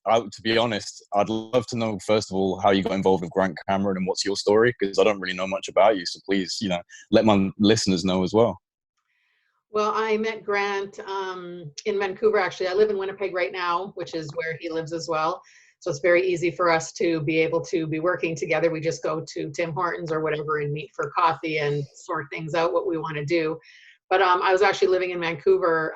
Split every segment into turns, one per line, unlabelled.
To be honest, I'd love to know, first of all, how you got involved with Grant Cameron and what's your story, because I don't really know much about you. So please, let my listeners know as well.
Well, I met Grant in Vancouver, actually. I live in Winnipeg right now, which is where he lives as well. So it's very easy for us to be able to be working together. We just go to Tim Hortons or whatever and meet for coffee and sort things out, what we want to do. But I was actually living in Vancouver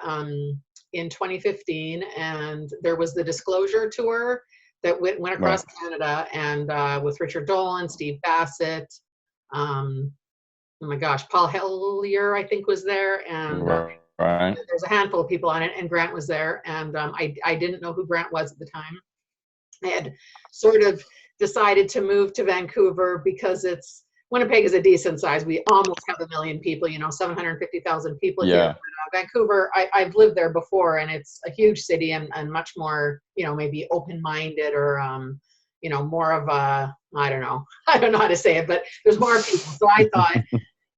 in 2015, and there was the Disclosure Tour that went across Canada, and with Richard Dolan, Steve Bassett, oh my gosh, Paul Hellyer, I think, was there, and there's a handful of people on it, and Grant was there, and I didn't know who Grant was at the time. I had sort of decided to move to Vancouver because Winnipeg is a decent size. We almost have 1 million people, 750,000 people here. But, Vancouver, I've lived there before, and it's a huge city and much more, maybe open-minded or, more of a, I don't know how to say it, but there's more people. So I thought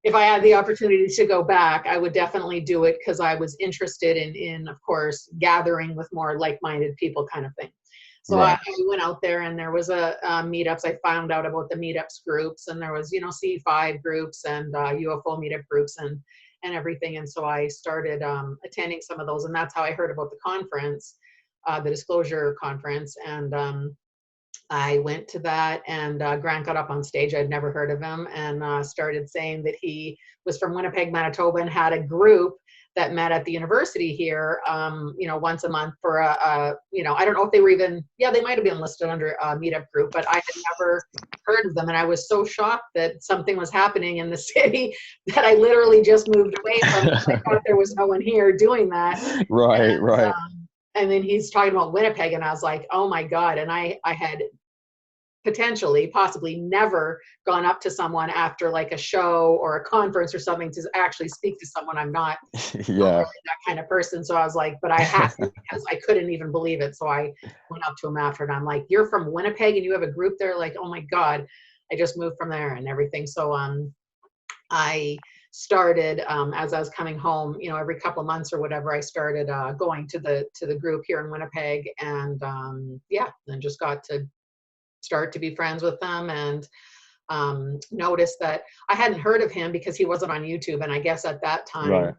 if I had the opportunity to go back, I would definitely do it because I was interested in, of course, gathering with more like-minded people kind of thing. So I went out there, and there was a meetups. I found out about the meetups groups, and there was, C5 groups and UFO meetup groups and everything. And so I started attending some of those, and that's how I heard about the conference, the Disclosure Conference. And I went to that, and Grant got up on stage. I'd never heard of him, and started saying that he was from Winnipeg, Manitoba, and had a group that met at the university here, once a month for I don't know if they were even, they might have been listed under a meetup group, but I had never heard of them. And I was so shocked that something was happening in the city that I literally just moved away from it. I thought there was no one here doing that.
Right.
And then he's talking about Winnipeg, and I was like, oh my God. And I had possibly never gone up to someone after like a show or a conference or something to actually speak to someone. I'm not really that kind of person. So I was like, but I had to, because I couldn't even believe it. So I went up to him after, and I'm like, you're from Winnipeg and you have a group there? Like, oh my God, I just moved from there and everything. So I started as I was coming home, every couple of months or whatever, I started going to the group here in Winnipeg, and then just got to start to be friends with them, and noticed that I hadn't heard of him because he wasn't on YouTube. And I guess at that time,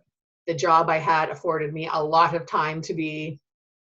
the job I had afforded me a lot of time to be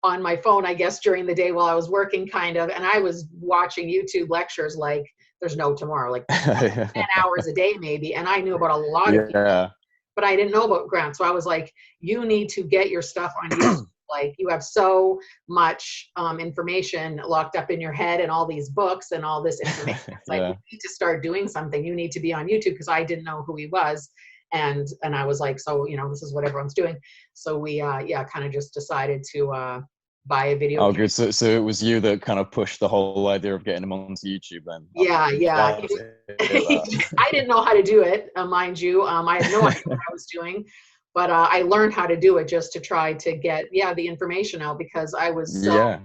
on my phone, I guess, during the day while I was working kind of. And I was watching YouTube lectures like there's no tomorrow, like 10 hours a day maybe. And I knew about a lot of people, but I didn't know about Grant. So I was like, you need to get your stuff on YouTube. Like, you have so much information locked up in your head, and all these books and all this information. It's like, you need to start doing something. You need to be on YouTube, because I didn't know who he was. And I was like, so, this is what everyone's doing. So we, kind of just decided to buy a video.
Oh, good. So it was you that kind of pushed the whole idea of getting him onto YouTube then?
Yeah. I didn't know how to do it, mind you. I had no idea what I was doing. But I learned how to do it just to try to get, the information out, because I was so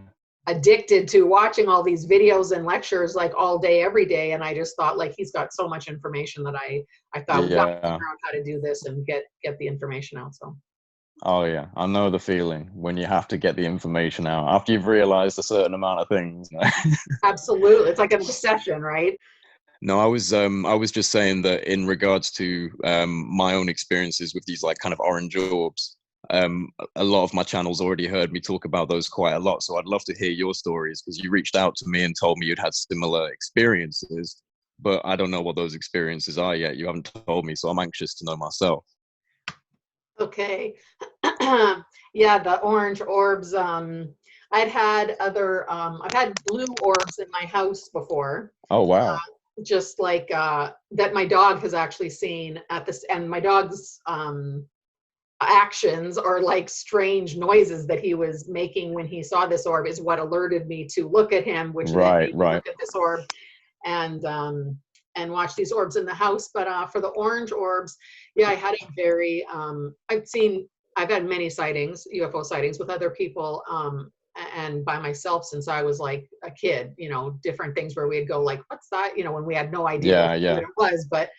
addicted to watching all these videos and lectures like all day, every day. And I just thought, like, he's got so much information that I thought, we got to figure out how to do this and get the information out. So.
Oh yeah, I know the feeling when you have to get the information out after you've realized a certain amount of things.
Absolutely. It's like an obsession, right?
No, I was just saying that in regards to my own experiences with these like kind of orange orbs, a lot of my channels already heard me talk about those quite a lot. So I'd love to hear your stories, because you reached out to me and told me you'd had similar experiences, but I don't know what those experiences are yet. You haven't told me, so I'm anxious to know myself.
Okay. The orange orbs. I've had blue orbs in my house before.
Oh, wow.
Just like that my dog has actually seen at this, and my dog's actions are like strange noises that he was making when he saw this orb is what alerted me to look at him, which then made me look at this orb and watch these orbs in the house. But for the orange orbs, I had a very I've had many sightings, UFO sightings, with other people and by myself since I was like a kid, different things where we'd go like, what's that? When we had no idea what it was, but,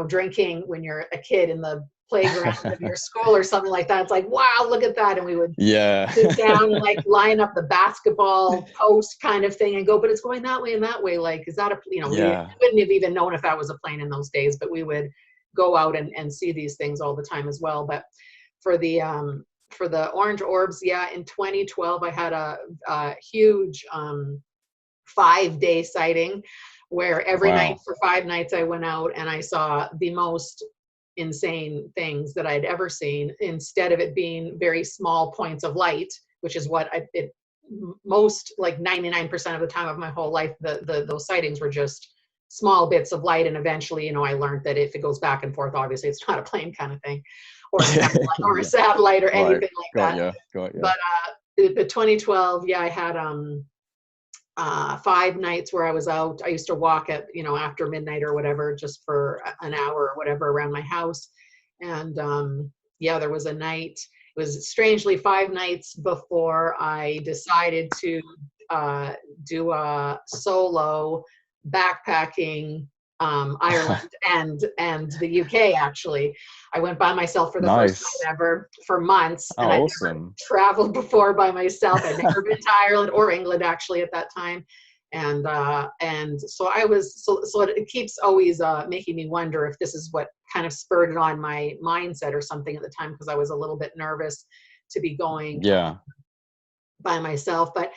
drinking when you're a kid in the playground of your school or something like that. It's like, wow, look at that. And we would
Yeah.
sit down and like line up the basketball post kind of thing and go, but it's going that way and that way. Like, is that a, we wouldn't have even known if that was a plane in those days, but we would go out and see these things all the time as well. But for the orange orbs, in 2012, I had a huge 5-day sighting where every night for 5 nights I went out and I saw the most insane things that I'd ever seen. Instead of it being very small points of light, which is what most, like 99% of the time of my whole life, those sightings were just small bits of light. And eventually, I learned that if it goes back and forth, obviously it's not a plane kind of thing, or a satellite or anything like that.
Got you.
But the 2012, I had 5 nights where I was out. I used to walk at, after midnight or whatever, just for an hour or whatever around my house. And there was a night, it was strangely 5 nights before I decided to do a solo backpacking Ireland and the UK. Actually, I went by myself for the first time ever for months, and I'd never traveled before by myself. I'd never been to Ireland or England actually at that time, and so I was so it keeps always making me wonder if this is what kind of spurred it on my mindset or something at the time, because I was a little bit nervous to be going by myself. But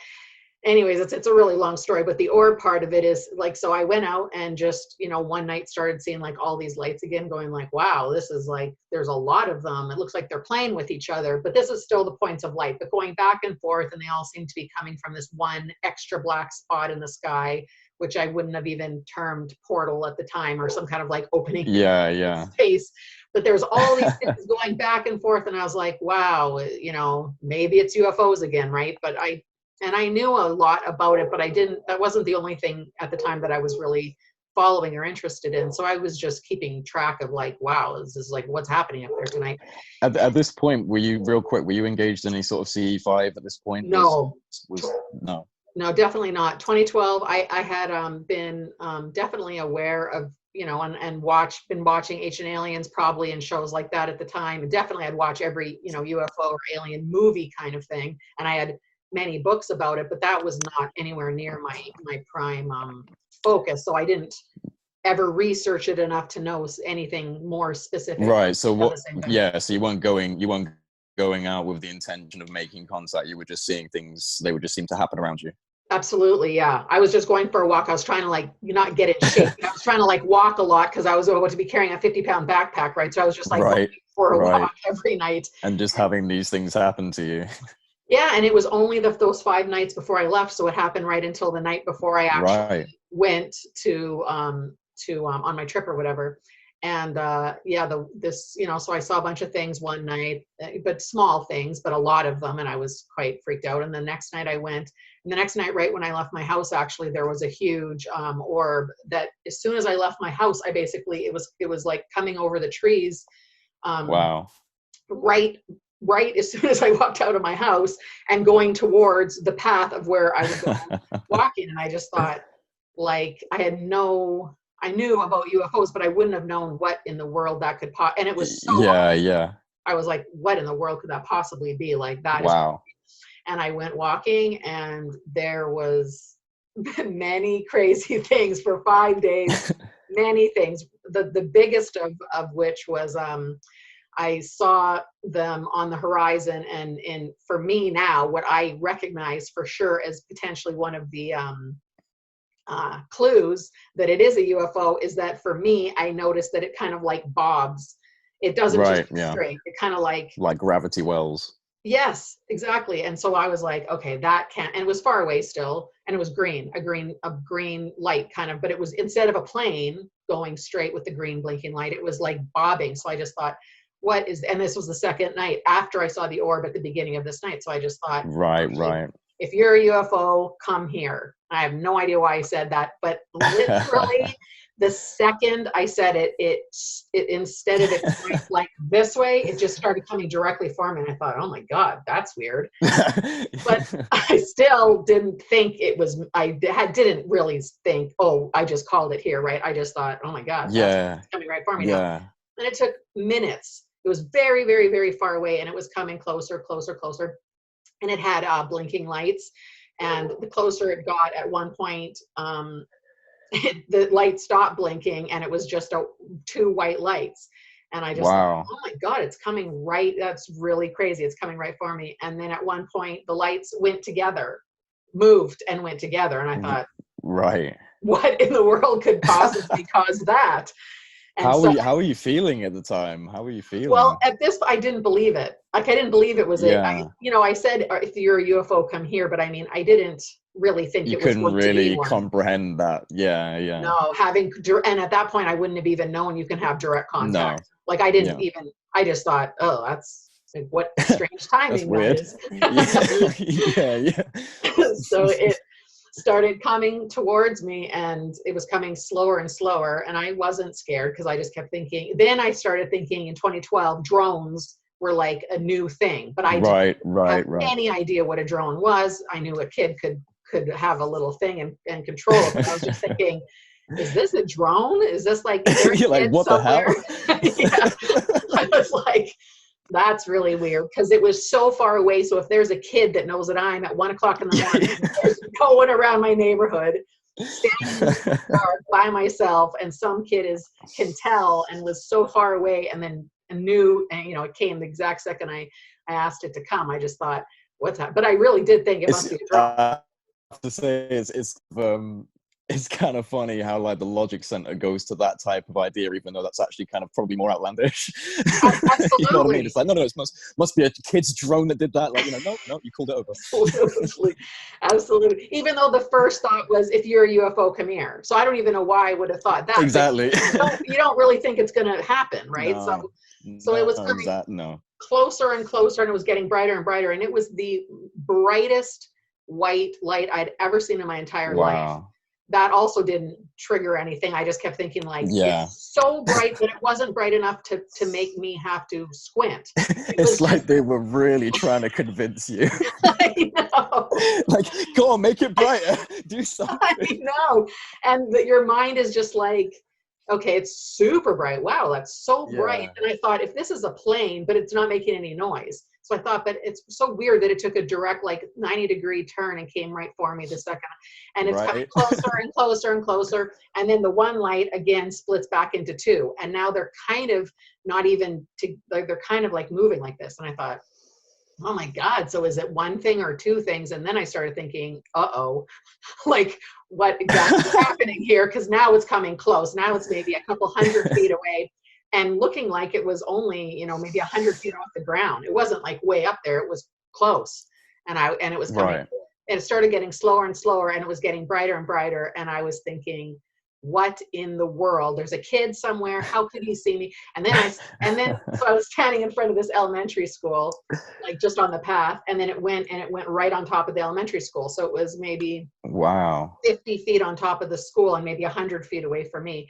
anyways, it's a really long story, but the orb part of it is like, so I went out and just, one night started seeing like all these lights again, going like, wow, this is like, there's a lot of them. It looks like they're playing with each other, but this is still the points of light, but going back and forth, and they all seem to be coming from this one extra black spot in the sky, which I wouldn't have even termed portal at the time, or some kind of like opening space. But there's all these things going back and forth, and I was like, wow, maybe it's UFOs again, right? But I knew a lot about it, but that wasn't the only thing at the time that I was really following or interested in. So I was just keeping track of like, wow, this is like what's happening up there tonight.
At this point, were you engaged in any sort of CE5 at this point?
No.
No,
definitely not. 2012, I had been definitely aware of, and been watching Ancient Aliens probably in shows like that at the time. And definitely I'd watch every, UFO or alien movie kind of thing. And I had many books about it, but that was not anywhere near my prime focus. So I didn't ever research it enough to know anything more specific.
Right. So so you weren't going out with the intention of making contact. You were just seeing things. They would just seem to happen around you.
Absolutely. Yeah. I was just going for a walk. I was trying to like not get in shape. I was trying to like walk a lot because I was about to be carrying a 50-pound backpack. Right. So I was just like going for a walk every night.
And just having these things happen to you.
Yeah, and it was only those 5 nights before I left, so it happened right until the night before I actually went to on my trip or whatever. And so I saw a bunch of things one night, but small things, but a lot of them, and I was quite freaked out. And the next night I went, and the next night, right when I left my house, actually, there was a huge orb that as soon as I left my house, it was like coming over the trees.
Wow.
Right as soon as I walked out of my house and going towards the path of where I was going walking. And I just thought, like, I knew about UFOs, but I wouldn't have known what in the world that could and it was so
I
was like, what in the world could that possibly be? Like that
wow.
And I went walking, and there was many crazy things for 5 days, many things. The biggest of which was I saw them on the horizon, and for me now, what I recognize for sure as potentially one of the clues that it is a UFO is that for me, I noticed that it kind of like bobs. It doesn't just be straight. It kind of like
gravity wells.
Yes, exactly. And so I was like, okay, that can't, and it was far away still, and it was a green light kind of, but it was, instead of a plane going straight with the green blinking light, it was like bobbing. So I just thought, and this was the second night after I saw the orb at the beginning of this night. So I just thought,
right.
If you're a UFO, come here. I have no idea why I said that, but literally the second I said it instead of it going like this way, it just started coming directly for me. And I thought, oh my God, that's weird. But I still didn't think it was, didn't really think, oh, I just called it here, right? I just thought, oh my God, that's coming right for me now. And it took minutes. It was very, very, very far away, and it was coming closer, closer, closer. And it had blinking lights. And the closer it got, at one point, the light stopped blinking, and it was just two white lights. And I just thought, oh my God, it's coming right. That's really crazy. It's coming right for me. And then at one point, the lights went together, moved and went together. And I thought, what in the world could possibly cause that? And
how were you feeling at the time? How were you feeling?
Well, at this, I didn't believe it. Like, I didn't believe it was it. I said, if you're a UFO, come here. But I mean, I didn't really think it was
couldn't
going
really
to be one.
Comprehend that. Yeah.
No, and at that point, I wouldn't have even known you can have direct contact.
No.
Like, I didn't even, I just thought, oh, that's like, what strange timing
weird.
that is.
Yeah.
So it started coming towards me, and it was coming slower and slower, and I wasn't scared because I just kept thinking. Then I started thinking in 2012, drones were like a new thing, but I didn't have any idea what a drone was. I knew a kid could have a little thing and control it, but I was just thinking, is this a drone? Is this like,
you're like, what
somewhere?
The hell?
I was like, that's really weird, because it was so far away. So if there's a kid that knows that I'm at 1 o'clock in the morning going around my neighborhood, standing in the dark by myself, and some kid can tell and was so far away, and then knew, and it came the exact second I asked it to come. I just thought, what's that? But I really did think it must be a drone.
I have to say, it's kind of funny how like the logic center goes to that type of idea, even though that's actually kind of probably more outlandish.
Absolutely.
You know what I mean? It's like, no, it must be a kid's drone that did that. Like, no, you called it over.
Absolutely. Even though the first thought was, if you're a UFO, come here. So I don't even know why I would have thought that.
Exactly.
You don't really think it's going to happen, right? So it was coming closer and closer, and it was getting brighter and brighter, and it was the brightest white light I'd ever seen in my entire life. That also didn't trigger anything. I just kept thinking, like, it's so bright that it wasn't bright enough to make me have to squint.
It's like they were really trying to convince you.
I know.
Like, go on, make it brighter. Do something.
I know. And your mind is just like, okay, it's super bright. Wow, that's so bright. And I thought, if this is a plane, but it's not making any noise. So I thought, but it's so weird that it took a direct, like, 90-degree turn and came right for me the second. And it's coming closer and closer and closer. And then the one light again splits back into two. And now they're kind of not even they're kind of like moving like this. And I thought, oh my God, so is it one thing or two things? And then I started thinking, like, what exactly is happening here? Because now it's coming close. Now it's maybe a couple 100 feet away, and looking like it was only, maybe 100 feet off the ground. It wasn't like way up there. It was close. And it was coming, and it started getting slower and slower, and it was getting brighter and brighter. And I was thinking, what in the world? There's a kid somewhere. How could he see me? And then so I was standing in front of this elementary school, like just on the path. And then it went right on top of the elementary school. So it was maybe 50 feet on top of the school, and maybe 100 feet away from me.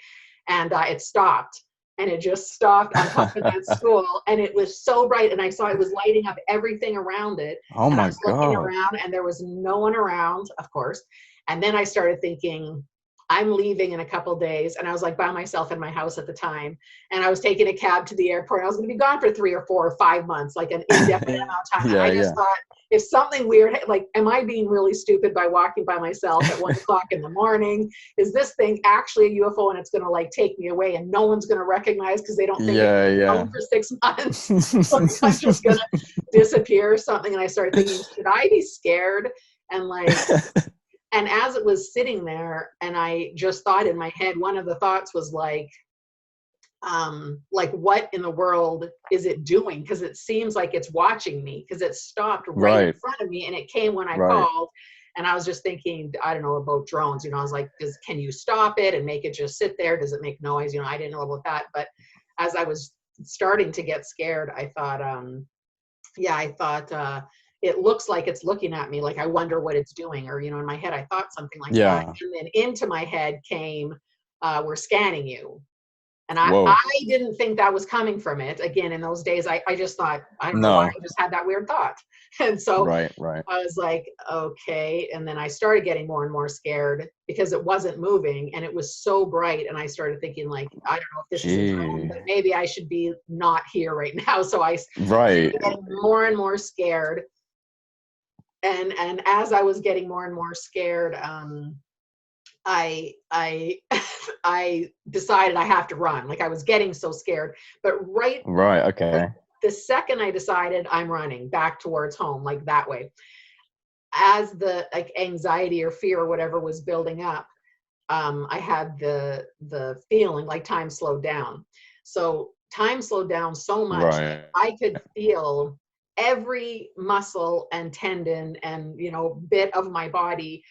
And it stopped. And it just stopped on top of that school, and it was so bright, and I saw it was lighting up everything around it.
Oh my God! I was
looking around, and there was no one around, of course. And then I started thinking, I'm leaving in a couple days, and I was like by myself in my house at the time, and I was taking a cab to the airport. I was going to be gone for 3 or 4 or 5 months, like an indefinite amount of time. And I just thought, if something weird, like, am I being really stupid by walking by myself at 1 o'clock in the morning? Is this thing actually a UFO, and it's going to like take me away, and no one's going to recognize because they don't think it's known for 6 months? So I'm just going to disappear or something. And I started thinking, should I be scared? And like, and as it was sitting there, and I just thought in my head, one of the thoughts was like, what in the world is it doing? Because it seems like it's watching me, because it stopped right in front of me, and it came when I called. And I was just thinking, I don't know about drones. I was like, can you stop it and make it just sit there? Does it make noise? I didn't know about that. But as I was starting to get scared, I thought, it looks like it's looking at me. Like, I wonder what it's doing. Or, in my head, I thought something like that. And then into my head came, we're scanning you. And
Whoa.
I didn't think that was coming from it. Again, in those days, I just thought, I don't know why, I just had that weird thought. And so
Right.
I was like, okay. And then I started getting more and more scared because it wasn't moving and it was so bright. And I started thinking like, I don't know if this is a dream, but maybe I should be not here right now. So I started getting more and more scared. And as I was getting more and more scared, I I decided I have to run. Like I was getting so scared, but
okay.
The second I decided I'm running back towards home, like that way, as the like anxiety or fear or whatever was building up, I had the feeling like time slowed down. So time slowed down so much that I could feel every muscle and tendon and bit of my body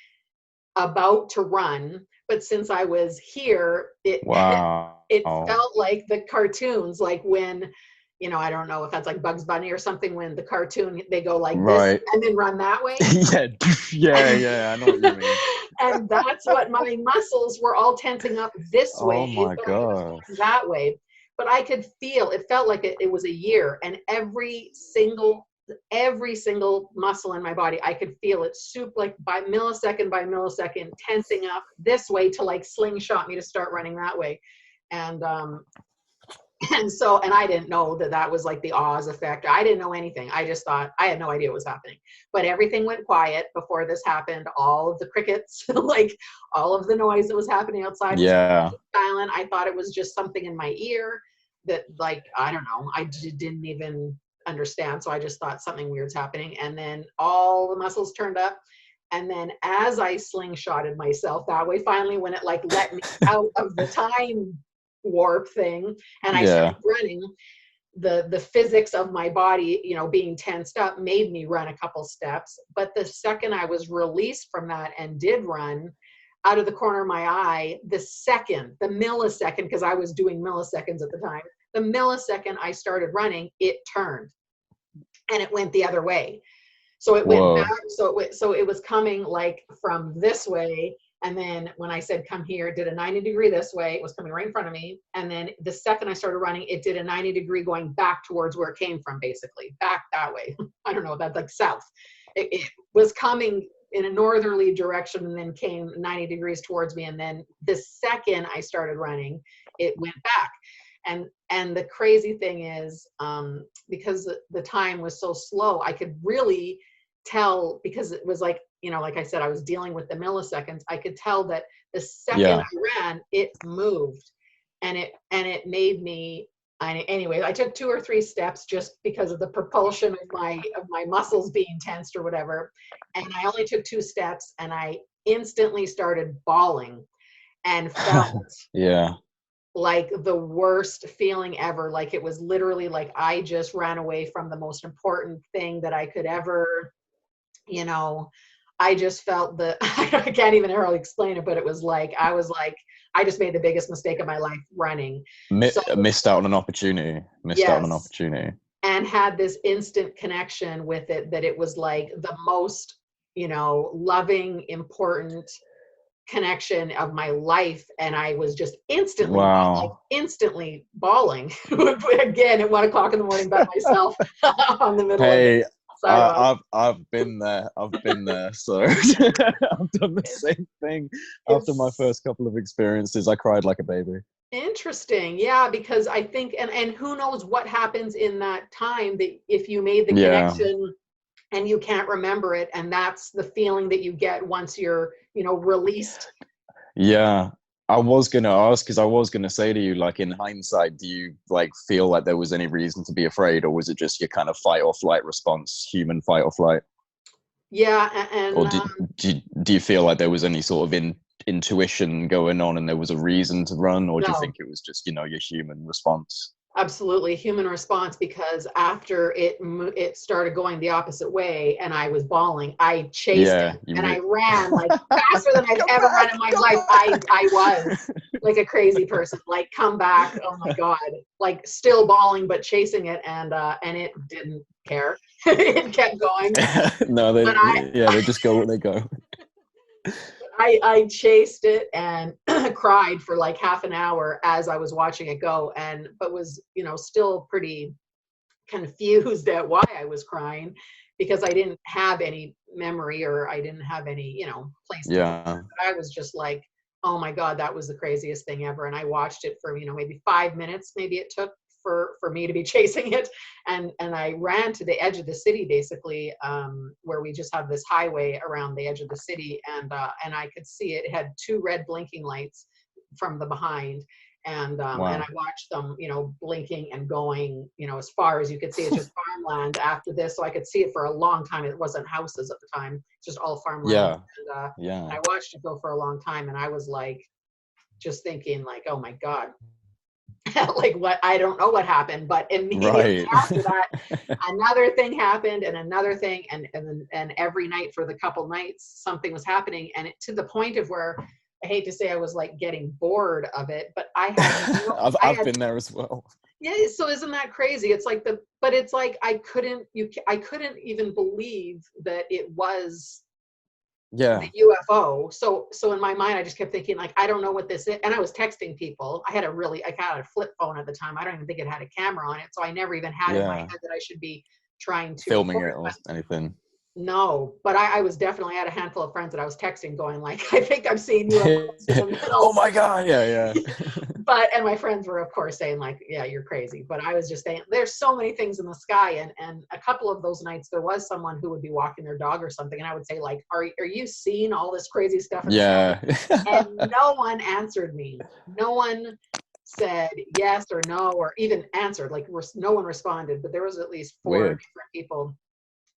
about to run. But since I was here, it felt like the cartoons, like when I don't know if that's like Bugs Bunny or something, when the cartoon they go like this and then run that way.
yeah, I know what you mean.
And that's what my muscles were all tensing up this way.
Oh my god,
that way. But I could feel it felt like it was a year, and every single muscle in my body, I could feel it like by millisecond tensing up this way to like slingshot me to start running that way. And I didn't know that was like the Oz effect. I didn't know anything. I just thought, I had no idea what was happening. But everything went quiet before this happened. All of the crickets, like all of the noise that was happening outside was silent. I thought it was just something in my ear that, like, I don't know. I didn't even understand. So I just thought something weird's happening. And then all the muscles turned up. And then as I slingshotted myself that way, finally, when it like let me out of the time warp thing and I started running, the physics of my body, being tensed up made me run a couple steps. But the second I was released from that and did run, out of the corner of my eye, the millisecond, because I was doing milliseconds at the time, the millisecond I started running, it turned and it went the other way. So it went back. So it was coming like from this way. And then when I said, come here, it did a 90-degree this way. It was coming right in front of me. And then the second I started running, it did a 90-degree going back towards where it came from, basically back that way. I don't know, that's like south. It was coming in a northerly direction and then came 90 degrees towards me. And then the second I started running, it went back. And the crazy thing is, because the time was so slow, I could really tell, because it was like, like I said, I was dealing with the milliseconds. I could tell that the second I ran, it moved, and it made me. Anyway, I took 2 or 3 steps just because of the propulsion of my muscles being tensed or whatever. And I only took 2 steps, and I instantly started bawling, and felt like the worst feeling ever. Like it was literally like I just ran away from the most important thing that I could ever. I just felt I can't even really explain it, but it was like, I just made the biggest mistake of my life running.
Missed out on an opportunity. And
had this instant connection with it, that it was like the most, loving, important connection of my life. And I was just instantly, instantly bawling again at 1 o'clock in the morning by myself on the middle of it.
I've been there. So I've done the same thing. After my first couple of experiences, I cried like a baby.
Interesting. Yeah, because I think, and who knows what happens in that time, that if you made the connection and you can't remember it, and that's the feeling that you get once you're, released.
Yeah. I was going to ask, because I was going to say to you, like, in hindsight, do you like feel like there was any reason to be afraid, or was it just your kind of fight or flight response, human fight or flight?
Yeah. And
or do you feel like there was any sort of intuition going on and there was a reason to run, or do you think it was just, your human response?
Absolutely human response, because after it started going the opposite way and I was bawling, I chased it and I ran like faster than I've ever run in my life. I was like a crazy person, like, come back. Oh my God. Like still bawling, but chasing it. And it didn't care. It kept going.
No, they just go where they go.
I chased it, and cried for like half an hour as I was watching it go, but was, still pretty confused at why I was crying, because I didn't have any memory, or I didn't have any, place to go.
Yeah.
But I was just like, oh my God, that was the craziest thing ever. And I watched it for, maybe 5 minutes, maybe it took for me to be chasing it. And I ran to the edge of the city, basically, where we just have this highway around the edge of the city. And I could see it had 2 red blinking lights from the behind. And
Wow.
and I watched them, blinking and going, as far as you could see. It's just farmland after this, so I could see it for a long time. It wasn't houses at the time; it's just all farmland.
Yeah.
And I watched it go for a long time, and I was like, just thinking, like, oh my God, like what? I don't know what happened, but immediately after that, another thing happened, and another thing, and every night for the couple nights, something was happening, and to the point of where, I hate to say, I was like getting bored of it, but I had
I've been there as well.
Yeah, so isn't that crazy? It's like but it's like I couldn't even believe that it was the UFO. So in my mind, I just kept thinking, like, I don't know what this is. And I was texting people. I had a flip phone at the time. I don't even think it had a camera on it. So I never even had in my head that I should be trying to
filming it or anything.
No, but I was definitely, I had a handful of friends that I was texting going like, I think I've seen UFOs in the middle.
Oh my God, yeah.
And my friends were, of course, saying like, yeah, you're crazy. But I was just saying, there's so many things in the sky. And a couple of those nights, there was someone who would be walking their dog or something. And I would say like, are you seeing all this crazy stuff in the sky? And no one answered me. No one said yes or no, or even answered, like no one responded. But there was at least 4 different people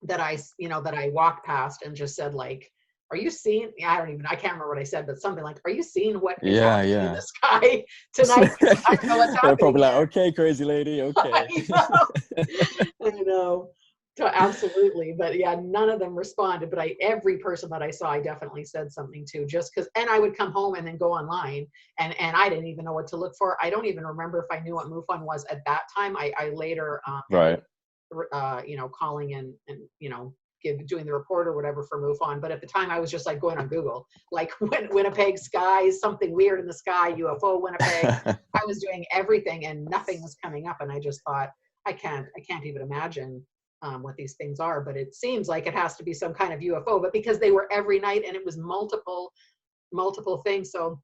that I walked past and just said like, are you seeing, I can't remember what I said, but something like, are you seeing what is happening in the sky tonight? I don't know what's happening.
They're probably like, okay, crazy lady, okay.
I know. So absolutely. But yeah, none of them responded, but every person that I saw, I definitely said something to, just because, and I would come home and then go online and I didn't even know what to look for. I don't even remember if I knew what MUFON was at that time. I later, calling and doing the report or whatever for MUFON. But at the time I was just like going on Google, like Winnipeg skies, something weird in the sky, UFO Winnipeg. I was doing everything and nothing was coming up. And I just thought, I can't even imagine what these things are, but it seems like it has to be some kind of UFO, but because they were every night and it was multiple things. So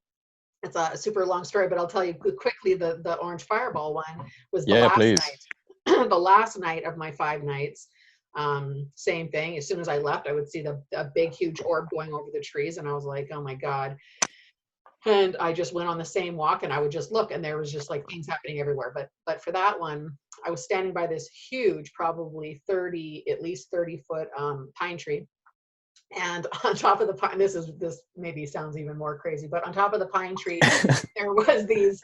it's a super long story, but I'll tell you quickly, the orange fireball one was the last night. The last night of my 5 nights. Same thing. As soon as I left, I would see a big, huge orb going over the trees. And I was like, oh my God. And I just went on the same walk and I would just look and there was just like things happening everywhere. But for that one, I was standing by this huge, probably at least 30 foot pine tree. And on top of the pine, this maybe sounds even more crazy, but on top of the pine tree, there was these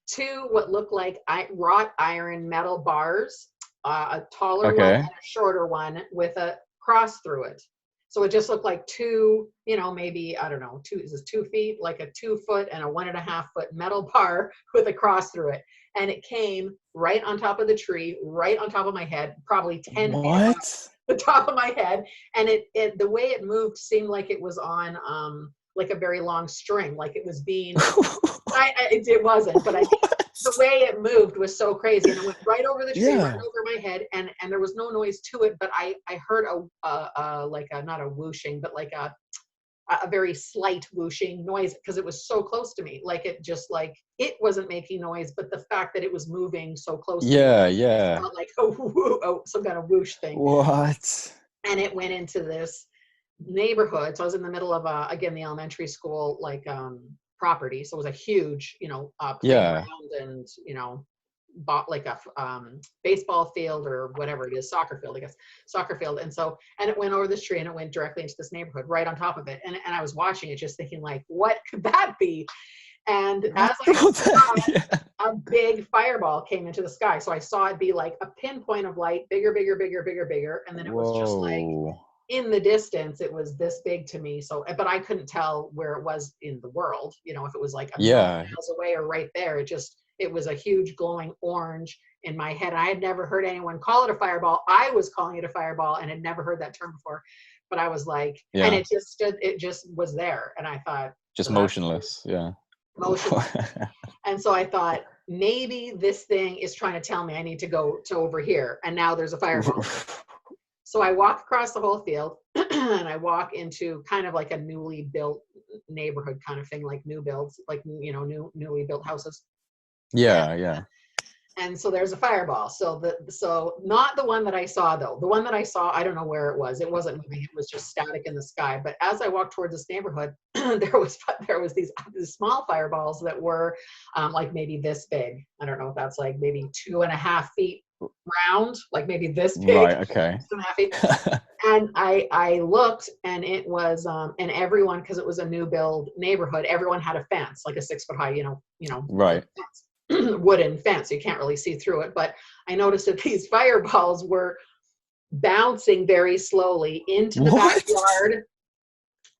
2 what looked like wrought iron metal bars, a taller one and a shorter one with a cross through it. So it just looked like 2, maybe, I don't know, 2 feet, like a 2 foot and a 1.5 foot metal bar with a cross through it. And it came right on top of the tree, right on top of my head, probably 10 feet off the top of my head. And it the way it moved seemed like it was on like a very long string, like it was being, it wasn't, but the way it moved was so crazy, and it went right over the tree, right over my head, and there was no noise to it, but I heard not a whooshing, but like a very slight whooshing noise because it was so close to me. Like it just like it wasn't making noise, but the fact that it was moving so close to me, it felt like some kind of whoosh thing.
What?
And it went into this neighborhood. So I was in the middle of again the elementary school property. So it was a huge, playground and bought like a baseball field or whatever it is, soccer field. And it went over this tree and it went directly into this neighborhood right on top of it. And I was watching it just thinking like, what could that be? And as I saw it, a big fireball came into the sky. So I saw it be like a pinpoint of light, bigger. And then it was just like, in the distance, it was this big to me. So, but I couldn't tell where it was in the world, if it was like a million miles away or right there. It was a huge glowing orange in my head. I had never heard anyone call it a fireball. I was calling it a fireball and had never heard that term before. But I was like, and it just was there. And I thought,
just motionless.
motion. And so I thought, maybe this thing is trying to tell me I need to go to over here. And now there's a fireball. So I walk across the whole field and I walk into kind of like a newly built neighborhood kind of thing, like new builds, like, you know, newly built houses.
Yeah, yeah.
And so there's a fireball. So not the one that I saw though. The one that I saw, I don't know where it was. It wasn't moving. It was just static in the sky. But as I walked towards this neighborhood, there was these small fireballs that were like maybe this big. I don't know if that's like maybe 2.5 feet round, like maybe this big.
Right. Okay.
2.5 feet. And I looked, and it was and everyone, because it was a new build neighborhood, everyone had a fence, like a 6 foot high,
right,
fence. Wooden fence, so you can't really see through it. But I noticed that these fireballs were bouncing very slowly into the backyard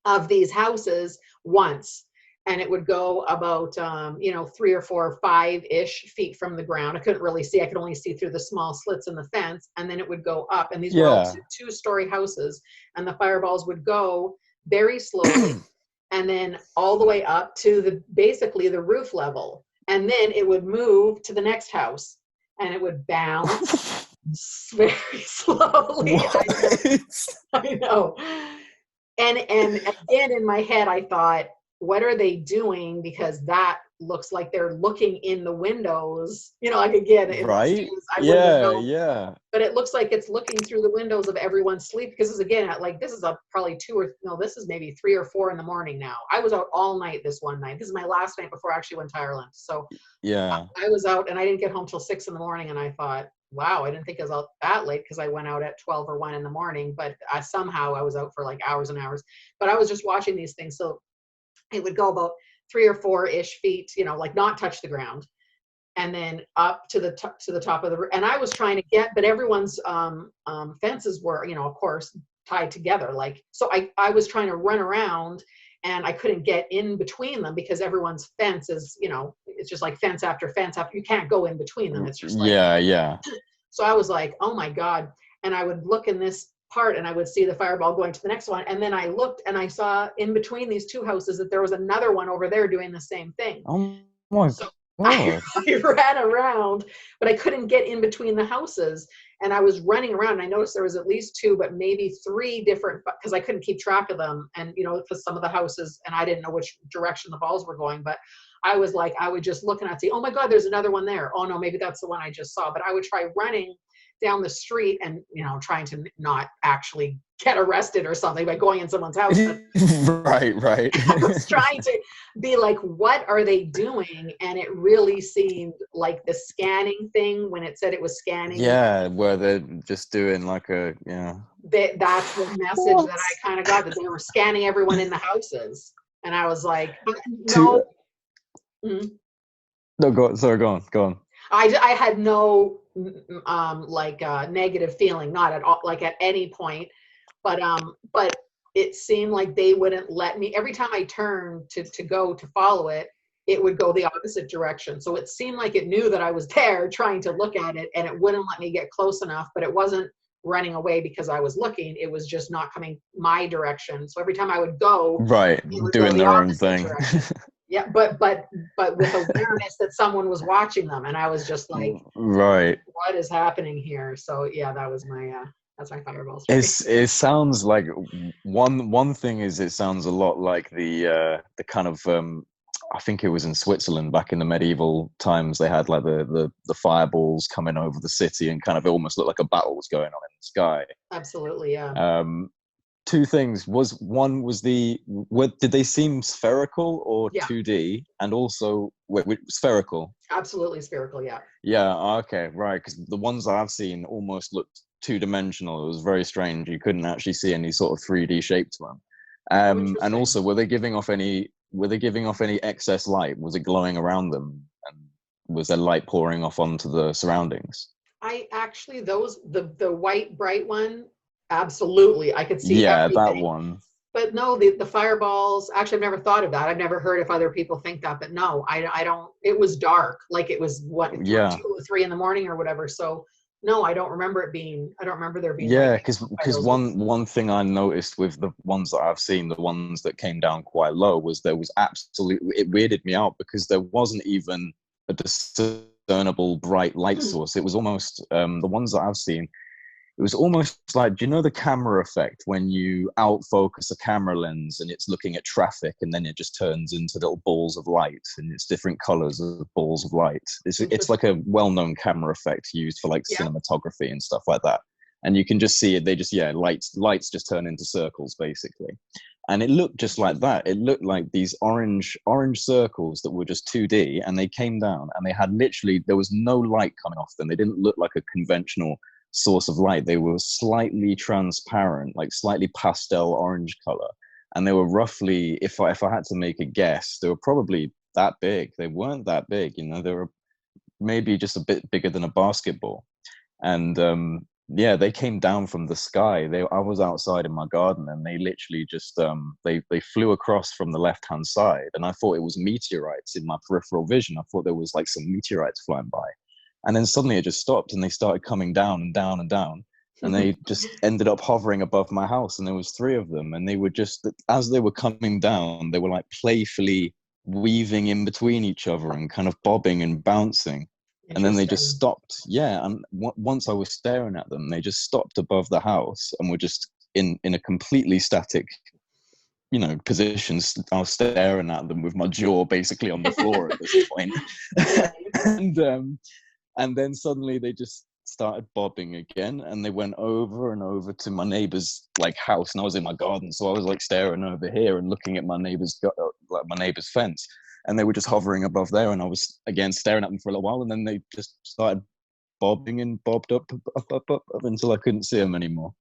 of these houses once, and it would go about 3 or 4 or 5-ish feet from the ground. I couldn't really see. I could only see through the small slits in the fence, and then it would go up. And these were all 2-story houses, and the fireballs would go very slowly and then all the way up to basically the roof level. And then it would move to the next house, and it would bounce very slowly. I know. And again, in my head, I thought, what are they doing? Because that looks like they're looking in the windows, like again,
right? Yeah.
But it looks like it's looking through the windows of everyone's sleep, because again, like this is probably this is maybe 3 or 4 in the morning now. I was out all night this one night. This is my last night before I actually went to Ireland. So
yeah,
I was out, and I didn't get home till 6 in the morning, and I thought, wow, I didn't think I was out that late, because I went out at 12 or 1 in the morning, but somehow I was out for like hours and hours. But I was just watching these things. So it would go about 3 or 4-ish feet, like not touch the ground, and then up to the top of the roof. And I was trying to but everyone's fences were, of course, tied together. Like, so I was trying to run around, and I couldn't get in between them, because everyone's fence is, it's just like fence after fence after. You can't go in between them. It's just like,
yeah.
So I was like, oh my God. And I would look in this part, and I would see the fireball going to the next one. And then I looked, and I saw in between these 2 houses that there was another one over there doing the same thing.
Oh my God.
I ran around, but I couldn't get in between the houses. And I was running around, and I noticed there was at least 2, but maybe 3 different, because I couldn't keep track of them. And, because some of the houses, and I didn't know which direction the balls were going, but I was like, I would just look, and I'd say, oh my God, there's another one there. Oh no, maybe that's the one I just saw. But I would try running down the street and, trying to not actually get arrested or something by going in someone's house.
Right.
I was trying to be like, what are they doing? And it really seemed like the scanning thing, when it said it was scanning.
Yeah, where they're just doing like that's
the message that I kind of got, that they were scanning everyone in the houses. And I was like, no.
No, go on.
I had no negative feeling, not at all, like at any point, but it seemed like they wouldn't let me. Every time I turned to go to follow it, it would go the opposite direction. So it seemed like it knew that I was there trying to look at it, and it wouldn't let me get close enough. But it wasn't running away because I was looking. It was just not coming my direction. So every time I would go,
doing their own thing.
Yeah, but with awareness that someone was watching them, and I was just like,
right,
what is happening here? So yeah, that was my that's my fireball.
It sounds like one thing is, it sounds a lot like the kind of I think it was in Switzerland back in the medieval times. They had like the fireballs coming over the city, and kind of it almost looked like a battle was going on in the sky.
Absolutely, yeah.
2 things. Did they seem spherical or 2D? And also, spherical?
Absolutely spherical, yeah.
Yeah, okay, right. Because the ones I've seen almost looked 2-dimensional. It was very strange. You couldn't actually see any sort of 3D shape to them. And also, were they giving off any excess light? Was it glowing around them? And was there light pouring off onto the surroundings?
I actually, the white bright one, absolutely, I could see everything.
That one.
But no, the fireballs, actually, I've never thought of that. I've never heard if other people think that, but no, I don't. It was dark, like it was 2 or 3 in the morning or whatever. So No, I don't remember there being
Yeah,
lightning by
because
those ones.
one thing I noticed with the ones that I've seen, the ones that came down quite low, was there was absolutely, it weirded me out because there wasn't even a discernible bright light source. It was almost the ones that I've seen, it was almost like, do you know the camera effect when you out focus a camera lens and it's looking at traffic and then it just turns into little balls of light and it's different colors of balls of light. It's like a well-known camera effect used for like
Yeah.
cinematography and stuff like that. And you can just see it. They just, yeah, lights just turn into circles basically. And it looked just like that. It looked like these orange circles that were just 2D, and they came down and they had literally, there was no light coming off them. They didn't look like a conventional source of light. They were slightly transparent, like slightly pastel orange color, and they were roughly, if I had to make a guess, they were probably that big. They weren't that big, you know, they were maybe just a bit bigger than a basketball. And yeah, they came down from the sky. I was outside in my garden and they literally just they flew across from the left hand side, and I thought it was meteorites in my peripheral vision. I thought there was like some meteorites flying by. And then suddenly it just stopped and they started coming down and down and down. And they just ended up hovering above my house. And there was three of them. And they were just, as they were coming down, they were like playfully weaving in between each other and kind of bobbing and bouncing. And then they just stopped. Yeah. And once I was staring at them, they just stopped above the house and were just in a completely static, you know, positions. I was staring at them with my jaw basically on the floor at this point. And then suddenly they just started bobbing again, and they went over and over to my neighbor's like house, and I was in my garden, so I was like staring over here and looking at my neighbor's fence, and they were just hovering above there, and I was again staring at them for a little while, and then they just started bobbing and bobbed up until I couldn't see them anymore.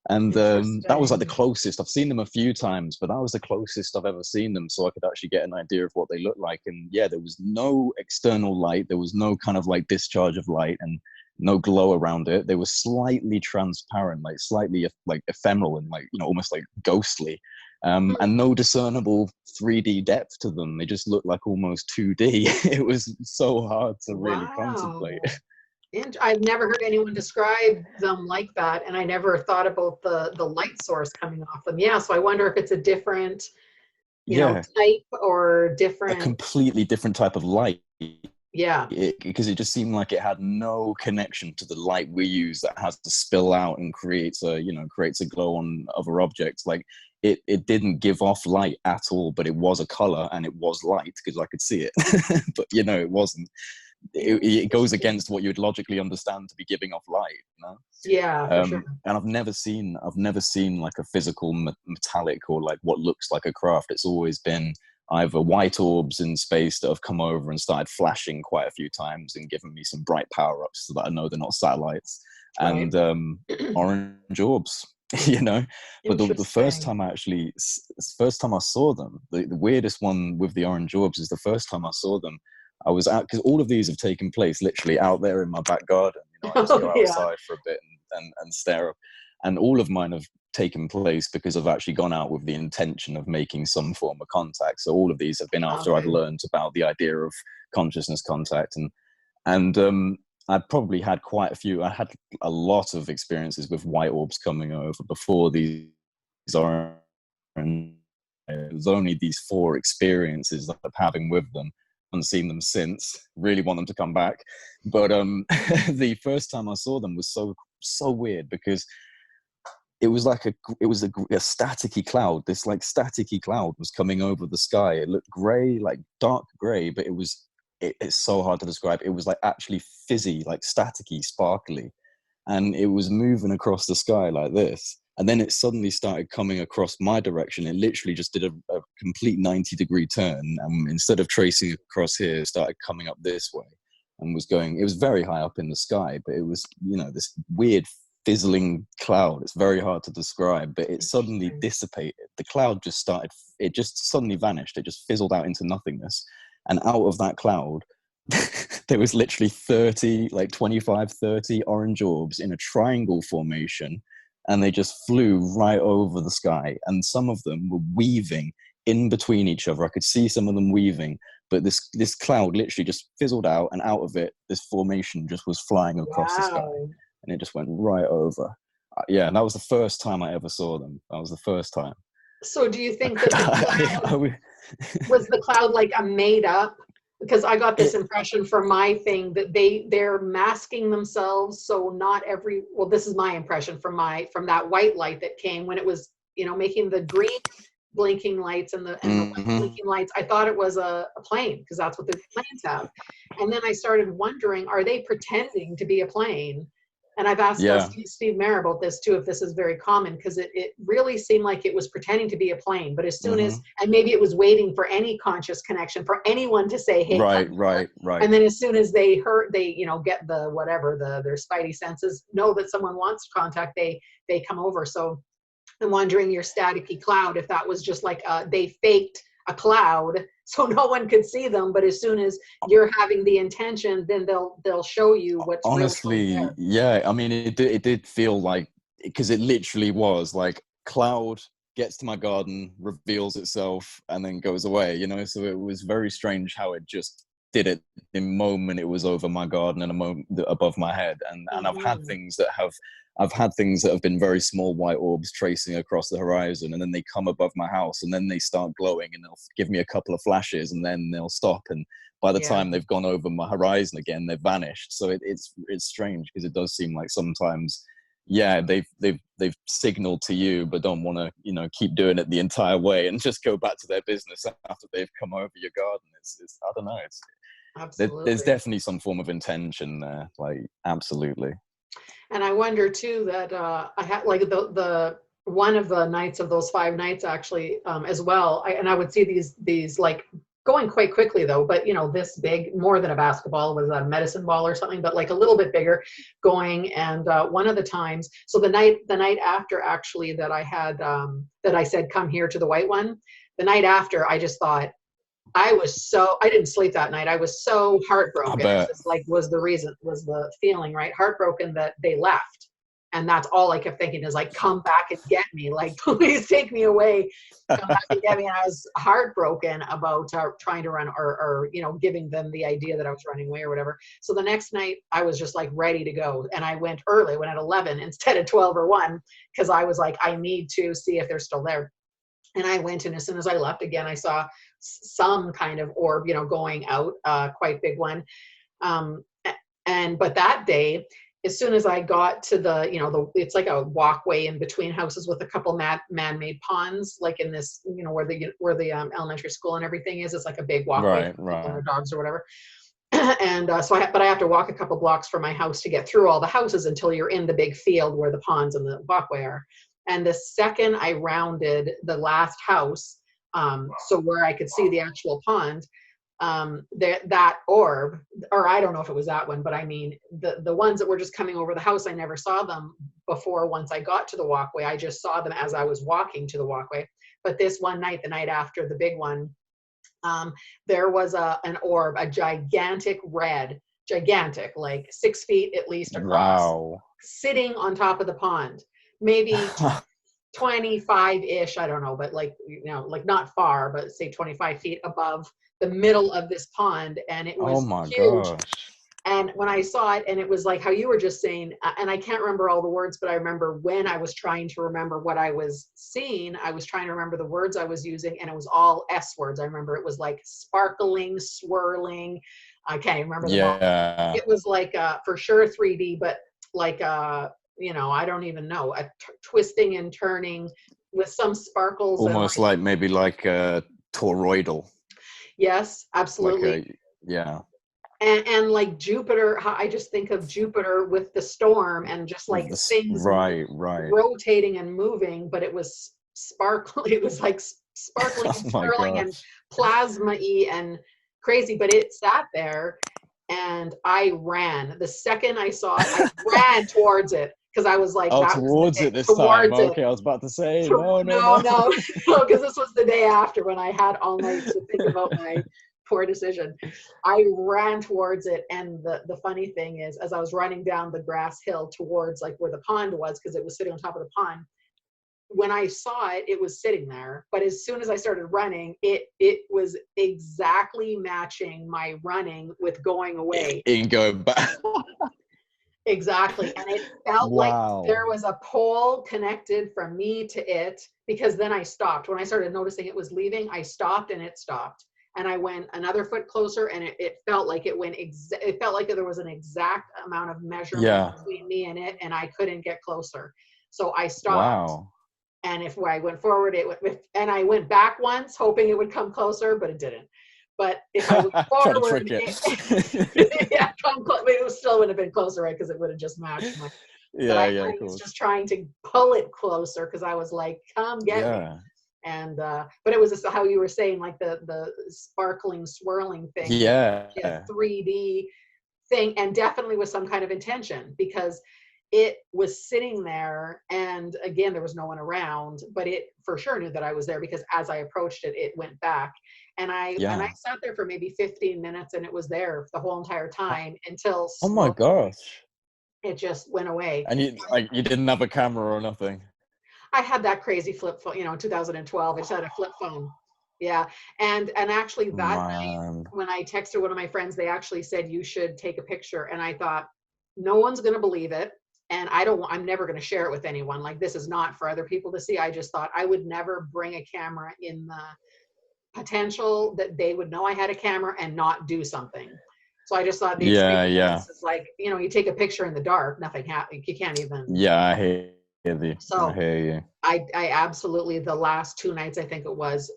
And that was like the closest. I've seen them a few times, but that was the closest I've ever seen them, so I could actually get an idea of what they look like. And yeah, there was no external light. There was no kind of like discharge of light and no glow around it. They were slightly transparent, like slightly like ephemeral and like, you know, almost like ghostly. And no discernible 3D depth to them. They just looked like almost 2D. It was so hard to really contemplate.
And I've never heard anyone describe them like that, and I never thought about the light source coming off them. Yeah, so I wonder if it's a different, you know, type or different.
A completely different type of light.
Yeah.
Because it just seemed like it had no connection to the light we use that has to spill out and creates a glow on other objects. Like it didn't give off light at all, but it was a color and it was light because I could see it. But you know, it wasn't. It goes against what you would logically understand to be giving off light, you know?
Yeah, for sure.
And I've never seen like a physical metallic or like what looks like a craft. It's always been either white orbs in space that have come over and started flashing quite a few times and given me some bright power-ups so that I know they're not satellites, and orange orbs. You know, but the first time I saw them, the weirdest one with the orange orbs is the first time I saw them, I was out, because all of these have taken place literally out there in my back garden. You know, I just go outside for a bit and stare up. And all of mine have taken place because I've actually gone out with the intention of making some form of contact. So all of these have been after I've learned about the idea of consciousness contact. And I probably had quite a few. I had a lot of experiences with white orbs coming over before these are. It was only these 4 experiences that I'm having with them. Seen them since, really want them to come back, but the first time I saw them was so weird because it was like a staticky cloud. This like staticky cloud was coming over the sky. It looked gray, like dark gray, but it's so hard to describe. It was like actually fizzy, like staticky, sparkly, and it was moving across the sky like this. And then it suddenly started coming across my direction. It literally just did a complete 90-degree turn. And instead of tracing across here, it started coming up this way and was going, it was very high up in the sky, but it was, you know, this weird fizzling cloud. It's very hard to describe, but it suddenly dissipated. The cloud just suddenly vanished. It just fizzled out into nothingness. And out of that cloud, there was literally 25, 30 orange orbs in a triangle formation. And they just flew right over the sky. And some of them were weaving in between each other. I could see some of them weaving, but this cloud literally just fizzled out, and out of it, this formation just was flying across the sky,
Wow.
and it just went right over. Yeah, and that was the first time I ever saw them. That was the first time.
So do you think that was
It,
the cloud like a made up? Because I got this impression from my thing that they're masking themselves. So not every, well, this is my impression from that white light that came when it was, making the green blinking lights and the white blinking lights. I thought it was a plane, because that's what the planes have. And then I started wondering, are they pretending to be a plane? And I've asked Steve Mayer about this too, if this is very common, because it really seemed like it was pretending to be a plane. But as soon as, and maybe it was waiting for any conscious connection, for anyone to say, hey,
right.
And then as soon as they get the whatever, their spidey senses know that someone wants contact, they come over. So I'm wondering, your staticky cloud, if that was just like they faked a cloud so no one could see them, but as soon as you're having the intention, then they'll show you what's
honestly
really there.
Yeah, I mean, it did feel like, because it literally was like cloud gets to my garden, reveals itself, and then goes away, so it was very strange how it just did it the moment it was over my garden and a moment above my head. And I've had things that have been very small white orbs tracing across the horizon, and then they come above my house, and then they start glowing, and they'll give me a couple of flashes, and then they'll stop, and by the time they've gone over my horizon again, they've vanished. So it's strange, because it does seem like sometimes, they've signaled to you, but don't want to keep doing it the entire way and just go back to their business after they've come over your garden. It's I don't know, there's definitely some form of intention there, like, absolutely.
And I wonder too that I had like the one of the nights of those 5 nights actually as well. I would see these like going quite quickly though, but this big, more than a basketball, was a medicine ball or something, but like a little bit bigger going. And one of the times, so the night after actually that I had that I said, come here to the white one, the night after, I just thought, I didn't sleep that night. I was so heartbroken. It's just like, was the feeling, right? Heartbroken that they left. And that's all I kept thinking is like, come back and get me. Like, please take me away. Come back and get me. And I was heartbroken about trying to run or giving them the idea that I was running away or whatever. So the next night I was just like ready to go. And I went early, went at 11 instead of 12 or 1, because I was like, I need to see if they're still there. And I went, and as soon as I left again, I saw some kind of orb, going out, quite big one. But that day, as soon as I got to it's like a walkway in between houses with a couple man-made ponds, like in this, where the elementary school and everything is. It's like a big walkway for their dogs or whatever. And but I have to walk a couple blocks from my house to get through all the houses until you're in the big field where the ponds and the walkway are. And the second I rounded the last house, so where I could see the actual pond, that orb, or I don't know if it was that one, but I mean, the ones that were just coming over the house, I never saw them before. Once I got to the walkway, I just saw them as I was walking to the walkway. But this one night, the night after the big one, there was an orb, a gigantic red, like 6 feet at least across, sitting on top of the pond. Maybe 25-ish, I don't know, but like not far, but say 25 feet above the middle of this pond. And it was huge. Gosh. And when I saw it, and it was like how you were just saying, and I can't remember all the words, but I remember when I was trying to remember what I was seeing, I was trying to remember the words I was using, and it was all S words. I remember it was like sparkling, swirling. I can't even remember them all. It was like for sure 3D, but like I don't even know, twisting and turning with some sparkles.
Almost like maybe like a toroidal.
Yes, absolutely. And like Jupiter, I just think of Jupiter with the storm and just like things rotating and moving, but it was sparkling. It was like sparkling and swirling and plasma-y and crazy, but it sat there, and I ran. The second I saw it, I ran towards it. Because I was like,
towards it this time. Okay, I was about to say, no,
because this was the day after when I had all night to think about my poor decision. I ran towards it, and the funny thing is, as I was running down the grass hill towards like where the pond was, because it was sitting on top of the pond, when I saw it, it was sitting there. But as soon as I started running, it was exactly matching my running with going away.
In going back.
Exactly. And it felt like there was a pole connected from me to it, because then I stopped. When I started noticing it was leaving, I stopped and it stopped. And I went another foot closer, and it felt like it felt like there was an exact amount of measurement between me and it, and I couldn't get closer. So I stopped.
Wow.
And if I went forward, it went, and I went back once, hoping it would come closer, but it didn't. But if I went forward, it still would have been closer, right? Because it would have just matched my. I was just trying to pull it closer, because I was like, "Come get me." And but it was just how you were saying, like the sparkling, swirling thing.
Yeah.
3D thing, and definitely with some kind of intention, because it was sitting there, and again, there was no one around, but it for sure knew that I was there, because as I approached it, it went back. And I sat there for maybe 15 minutes, and it was there the whole entire time until
oh my gosh,
it just went away.
And you didn't have a camera or nothing?
I had that crazy flip phone, in 2012. I just had a flip phone. Yeah. And actually that night, when I texted one of my friends, they actually said, you should take a picture. And I thought, no one's going to believe it. And I'm never going to share it with anyone. Like, this is not for other people to see. I just thought I would never bring a camera in the potential that they would know I had a camera and not do something. So I just thought, it's like, you take a picture in the dark, nothing happens. You can't even.
Yeah, I hear you.
So
I hear you.
I absolutely, the last 2 nights, I think it was,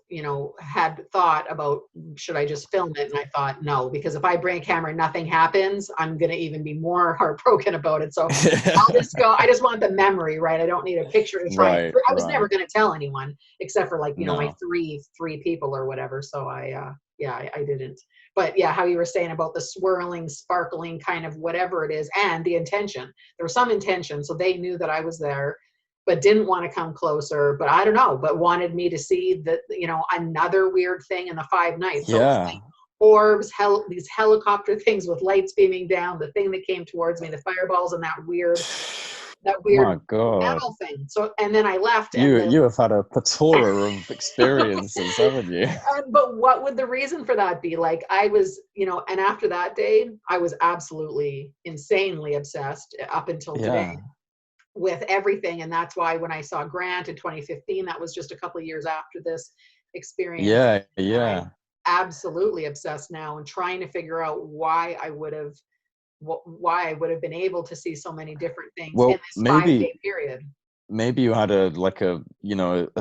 had thought about, should I just film it? And I thought, no, because if I bring a camera and nothing happens, I'm going to even be more heartbroken about it. So I'll just go, I just want the memory, right? I don't need a picture to try. I was never going to tell anyone, except for like, my three people or whatever. So I didn't. But yeah, how you were saying about the swirling, sparkling kind of whatever it is, and the intention. There was some intention, so they knew that I was there, but didn't want to come closer. But I don't know, but wanted me to see that, another weird thing in the 5 nights. So like orbs, these helicopter things with lights beaming down, the thing that came towards me, the fireballs, and that weird metal thing. So, and then I left.
You have had a plethora of experiences, haven't you?
But what would the reason for that be? Like, I was, and after that day, I was absolutely insanely obsessed up until today with everything. And that's why when I saw Grant in 2015, that was just a couple of years after this experience. I'm absolutely obsessed now and trying to figure out why I would have been able to see so many different things in this 5-day period.
Maybe you had a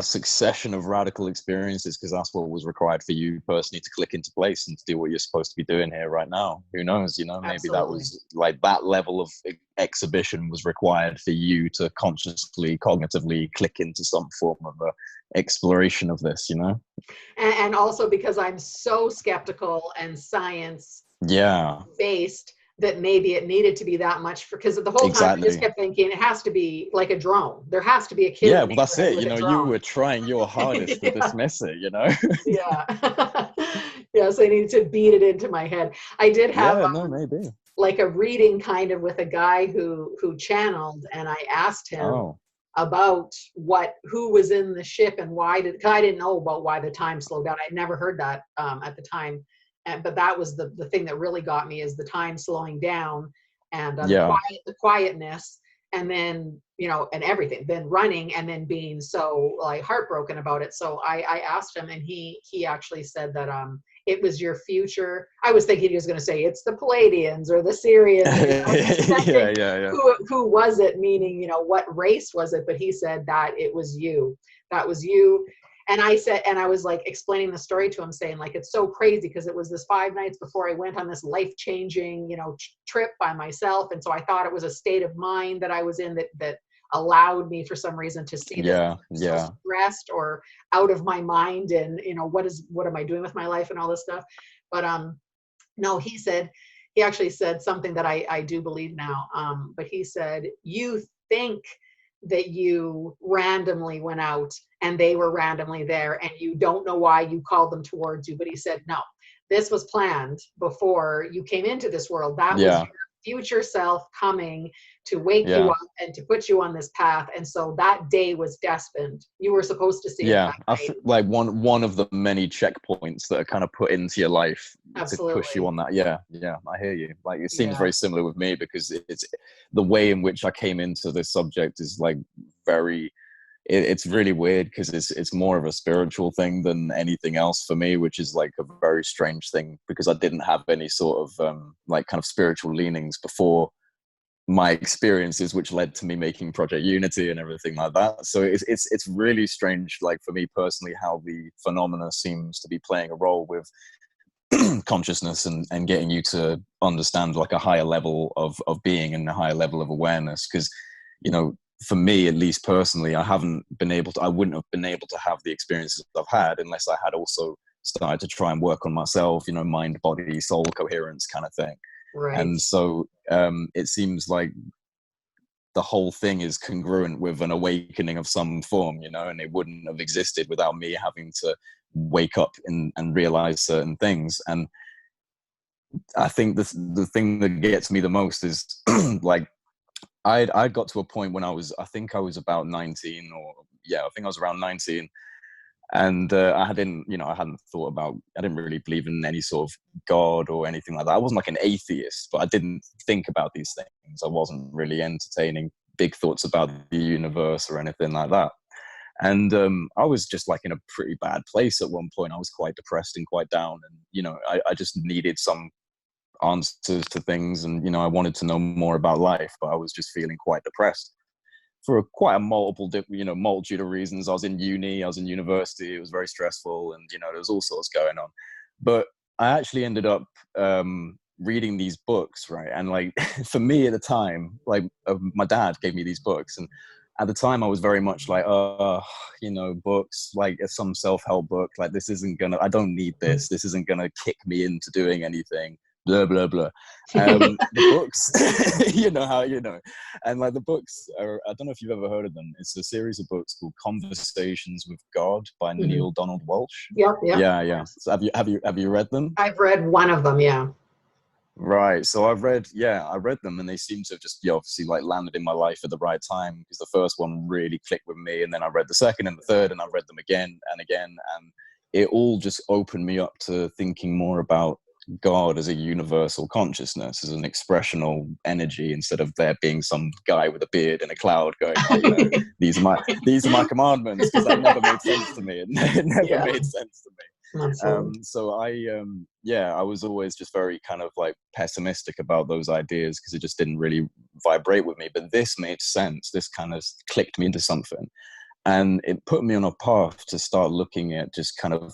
succession of radical experiences, because that's what was required for you personally to click into place and to do what you're supposed to be doing here right now. Who knows? Maybe that was like that level of exhibition was required for you to consciously, cognitively click into some form of exploration of this.
And also because I'm so skeptical and science based, that maybe it needed to be that much because the whole time I just kept thinking it has to be like a drone. There has to be a kid.
Yeah, well, that's it. You were trying your hardest to dismiss it,
So I needed to beat it into my head. I did have
maybe
like a reading kind of with a guy who channeled, and I asked him about who was in the ship and why because I didn't know about why the time slowed down. I'd never heard that at the time. But that was the thing that really got me, is the time slowing down and the quietness, and then, and everything, then running, and then being so like heartbroken about it. So I asked him, and he actually said that it was your future. I was thinking he was going to say it's the Palladians or the Syrians. Who was it? Meaning, what race was it? But he said that it was you. That was you. And I said, and I was like explaining the story to him, saying like, it's so crazy because it was this 5 nights before I went on this life-changing, trip by myself. And so I thought it was a state of mind that I was in that allowed me for some reason to see that so stressed or out of my mind. And, what am I doing with my life and all this stuff. But no, he actually said something that I do believe now. But he said, you think that you randomly went out and they were randomly there and you don't know why you called them towards you. But he said, no, this was planned before you came into this world. That was your future self coming to wake you up and to put you on this path. And so that day was destined. You were supposed to see it that night.
Like one of the many checkpoints that are kind of put into your life to push you on that. Yeah, I hear you. Like it seems very similar with me, because it's the way in which I came into this subject is like very, it's really weird, because it's more of a spiritual thing than anything else for me, which is like a very strange thing, because I didn't have any sort of like kind of spiritual leanings before my experiences, which led to me making Project Unity and everything like that. So it's really strange, like for me personally, how the phenomena seems to be playing a role with consciousness and getting you to understand like a higher level of being and a higher level of awareness. Because, you know, for me, at least personally, I wouldn't have been able to have the experiences I've had unless I had also started to try and work on myself, you know, mind, body, soul coherence kind of thing.
Right.
And so it seems like the whole thing is congruent with an awakening of some form, you know, and it wouldn't have existed without me having to wake up and realize certain things. And I think the thing that gets me the most is like, I got to a point when I think I was about 19, I think I was around 19. And I hadn't really believe in any sort of God or anything like that. I wasn't like an atheist, but I didn't think about these things. I wasn't really entertaining big thoughts about the universe or anything like that. And I was just like in a pretty bad place at one point. I was quite depressed and quite down. And, you know, I just needed some answers to things. And, you know, I wanted to know more about life, but I was just feeling quite depressed for quite a multitude of reasons. I was in uni, I was in university, it was very stressful, and, you know, there was all sorts going on. But I actually ended up reading these books, right? And like, for me at the time, like my dad gave me these books, and at the time I was very much like, you know, books, like it's some self-help book, like I don't need this isn't gonna kick me into doing anything, blah blah blah. The books you know how, you know, and like the books are, I don't know if you've ever heard of them. It's a series of books called Conversations with God by Neil Donald Walsh. Yeah. So have you read them?
I've read one of them.
Right. So I read them, and they seem to have just obviously like landed in my life at the right time, because the first one really clicked with me, and then I read the second and the third, and I read them again and again, and it all just opened me up to thinking more about God as a universal consciousness, as an expressional energy, instead of there being some guy with a beard in a cloud going, like, you know, these are my commandments, because that never made sense to me. It never made sense to me. So I was always just very kind of like pessimistic about those ideas, because it just didn't really vibrate with me. But this made sense. This kind of clicked me into something, and it put me on a path to start looking at just kind of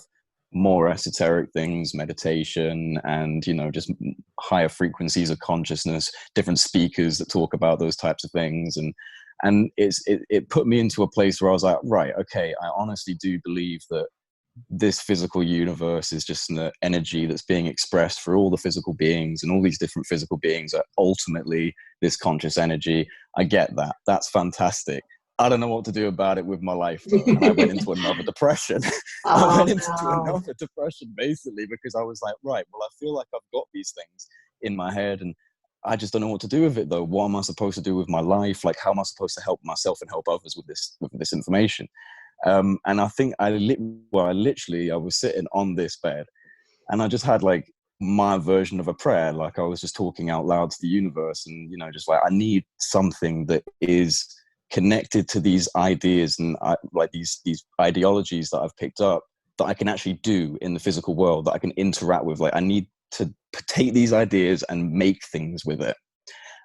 more esoteric things, meditation, and, you know, just higher frequencies of consciousness, different speakers that talk about those types of things. And it put me into a place where I was like, right, okay, I honestly do believe that this physical universe is just an energy that's being expressed for all the physical beings, and all these different physical beings are ultimately this conscious energy. I get that. That's fantastic. I don't know what to do about it with my life, though. And I went into another depression. I went into another depression, basically, because I was like, right, well, I feel like I've got these things in my head, and I just don't know what to do with it, though. What am I supposed to do with my life? Like, how am I supposed to help myself and help others with this information? And I think I was sitting on this bed, and I just had like my version of a prayer. Like, I was just talking out loud to the universe, and, you know, just like, I need something that is connected to these ideas and like these ideologies that I've picked up, that I can actually do in the physical world, that I can interact with. Like, I need to take these ideas and make things with it.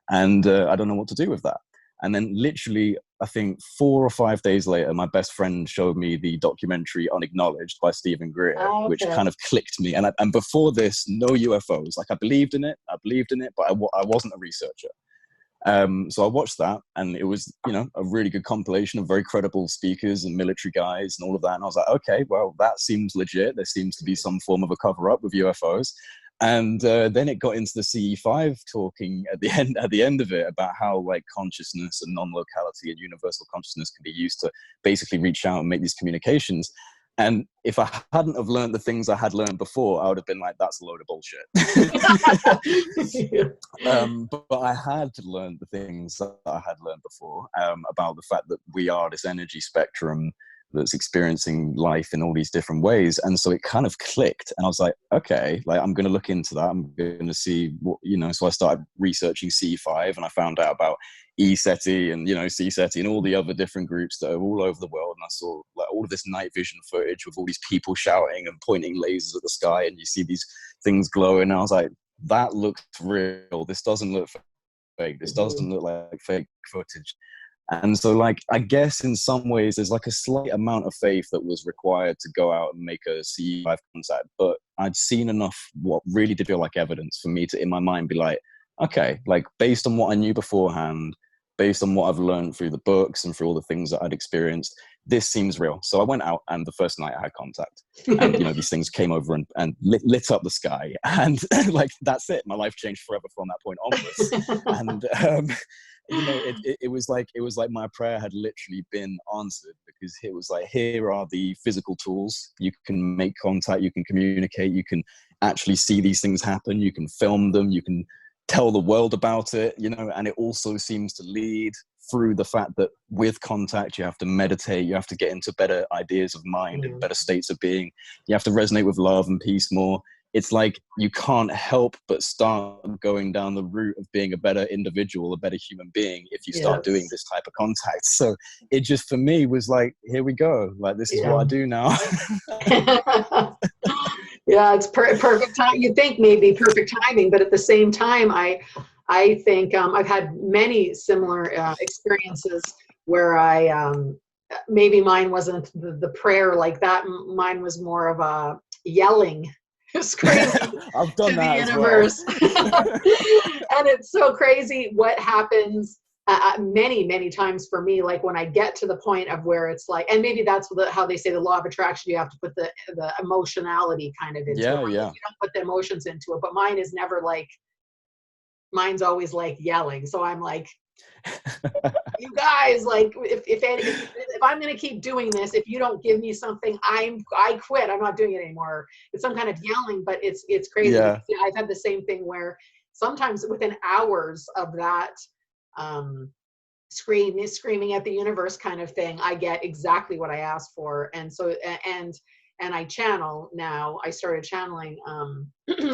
And I don't know what to do with that. And then literally, I think 4 or 5 days later, my best friend showed me the documentary Unacknowledged by Stephen Greer, which kind of clicked me. And before this, no UFOs. Like, I believed in it, but I wasn't a researcher. So I watched that, and it was, you know, a really good compilation of very credible speakers and military guys and all of that. And I was like, okay, well, that seems legit. There seems to be some form of a cover-up with UFOs. And then it got into the CE5 talking at the end of it about how, like, consciousness and non-locality and universal consciousness can be used to basically reach out and make these communications. And if I hadn't have learned the things I had learned before, I would have been like, that's a load of bullshit. But I had learned the things that I had learned before, about the fact that we are this energy spectrum that's experiencing life in all these different ways. And so it kind of clicked, and I was like, okay, like, I'm going to look into that. I'm going to see what, so I started researching C5, and I found out about E-SETI and, C-SETI and all the other different groups that are all over the world. And I saw like all of this night vision footage with all these people shouting and pointing lasers at the sky, and you see these things glowing. And I was like, that looks real. This doesn't look fake. This doesn't look like fake footage. And so, like, I guess in some ways there's like a slight amount of faith that was required to go out and make a C5 contact. But I'd seen enough what really did feel like evidence for me to, in my mind, be like, okay, like, based on what I knew beforehand, based on what I've learned through the books and through all the things that I'd experienced, this seems real. So I went out, and the first night I had contact, and these things came over and lit up the sky, and like, that's it. My life changed forever from that point onwards. And it was like my prayer had literally been answered, because it was like, here are the physical tools. You can make contact, you can communicate, you can actually see these things happen, you can film them, you can tell the world about it, and it also seems to lead through the fact that with contact, you have to meditate, you have to get into better ideas of mind and better states of being. You have to resonate with love and peace more. It's like, you can't help but start going down the route of being a better individual, a better human being, if you start doing this type of contact. So it just, for me, was like, here we go. Like, this is what I do now.
Yeah, it's perfect time. You think maybe perfect timing, but at the same time, I think I've had many similar experiences where I maybe mine wasn't the prayer like that. Mine was more of a yelling, screaming
I've done
to
that
the universe. And it's so crazy what happens many times for me, like when I get to the point of where it's like, and maybe that's how they say the law of attraction, you have to put the emotionality kind of into it. You don't put the emotions into it, but mine is never like, mine's always like yelling. So I'm like, you guys, like, if I'm going to keep doing this, if you don't give me something, I quit. I'm not doing it anymore. It's some kind of yelling, but it's crazy. Yeah. I've had the same thing where sometimes within hours of that screaming at the universe kind of thing, I get exactly what I asked for. And so, and I channel now. I started channeling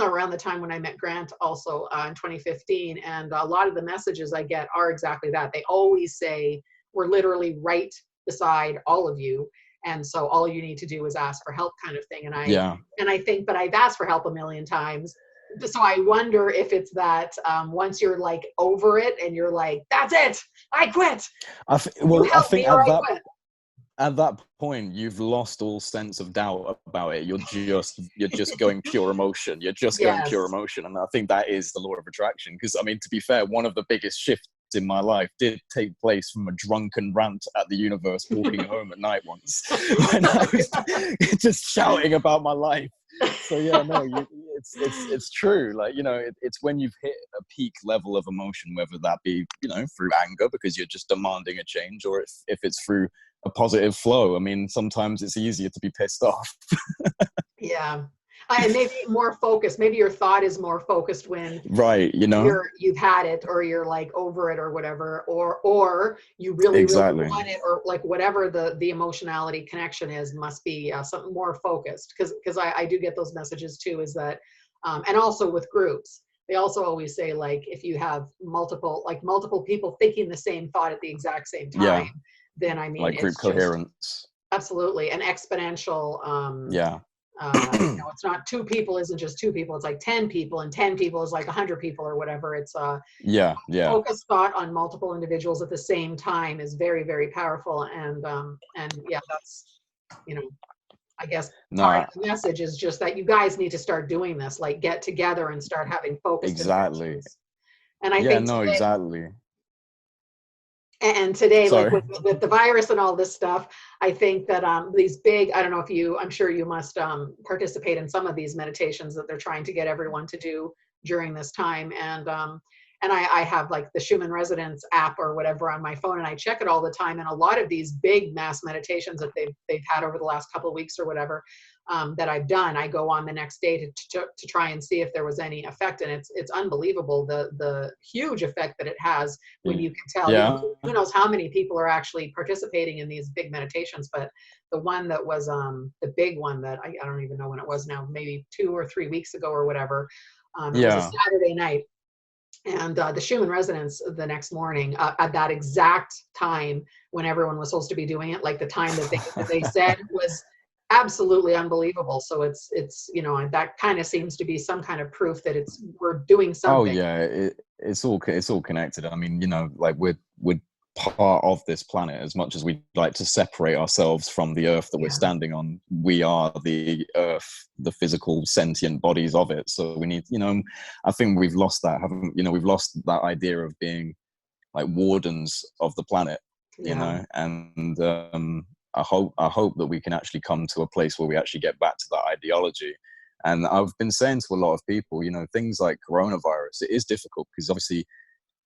around the time when I met Grant also in 2015. And a lot of the messages I get are exactly that. They always say, we're literally right beside all of you. And so all you need to do is ask for help kind of thing. And I think, but I've asked for help a million times. So I wonder if it's that once you're like over it and you're like, that's it, I quit.
I think at that point, you've lost all sense of doubt about it. You're just going pure emotion. You're just going pure emotion. And I think that is the law of attraction. Because, I mean, to be fair, one of the biggest shifts in my life did take place from a drunken rant at the universe walking home at night once, when I was just shouting about my life. So yeah, no, it's true. Like, it's when you've hit a peak level of emotion, whether that be, through anger because you're just demanding a change, or if it's through a positive flow. I mean, sometimes it's easier to be pissed off.
Yeah. And maybe more focused. Maybe your thought is more focused when you've had it, or you're like over it or whatever, or you really want it, or like whatever the emotionality connection is must be something more focused. Because I do get those messages too, is that, and also with groups, they also always say, like, if you have multiple people thinking the same thought at the exact same time, then I mean, like group coherence. Absolutely. An exponential, it's not two people isn't just two people. It's like 10 people, and 10 people is like 100 people or whatever. It's focused thought on multiple individuals at the same time is very, very powerful. And that's, I guess part of the message is just that you guys need to start doing this, like get together and start having focused intentions. And I think exactly. And today, like with the virus and all this stuff, I think that these big, I don't know if I'm sure you must participate in some of these meditations that they're trying to get everyone to do during this time. And and I have like the Schumann Resonance app or whatever on my phone, and I check it all the time. And a lot of these big mass meditations that they've had over the last couple of weeks or whatever, that I've done, I go on the next day to try and see if there was any effect. And it's unbelievable the huge effect that it has when you can tell.
Yeah.
Who knows how many people are actually participating in these big meditations, but the one that was the big one that I don't even know when it was now, maybe 2 or 3 weeks ago or whatever. It was a Saturday night. And the Schumann Resonance the next morning at that exact time when everyone was supposed to be doing it, like the time that they said was absolutely unbelievable. So it's that kind of seems to be some kind of proof that we're doing something.
Oh yeah, it's all connected. I mean, like we're part of this planet. As much as we like to separate ourselves from the earth that we're standing on, we are the earth, the physical sentient bodies of it. So we need, I think we've lost that, haven't we've lost that idea of being like wardens of the planet, and I hope that we can actually come to a place where we actually get back to that ideology. And I've been saying to a lot of people, things like coronavirus, it is difficult because obviously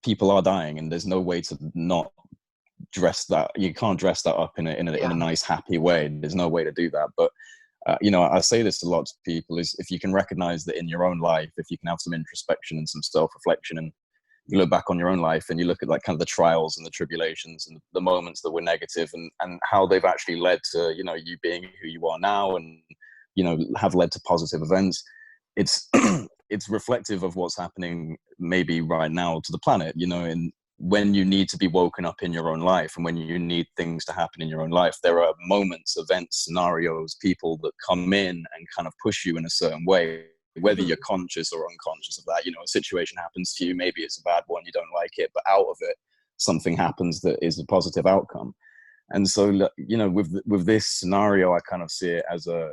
people are dying, and there's no way to not dress that. You can't dress that up in a nice, happy way. There's no way to do that. But I say this a lot to people: is if you can recognize that in your own life, if you can have some introspection and some self-reflection, and you look back on your own life and you look at like kind of the trials and the tribulations and the moments that were negative, and how they've actually led to you being who you are now, and have led to positive events. It's it's reflective of what's happening maybe right now to the planet, and when you need to be woken up in your own life, and when you need things to happen in your own life, there are moments, events, scenarios, people that come in and kind of push you in a certain way, whether you're conscious or unconscious of that. A situation happens to you, maybe it's a bad one, you don't like it, but out of it, something happens that is a positive outcome. And so, with this scenario, I kind of see it as a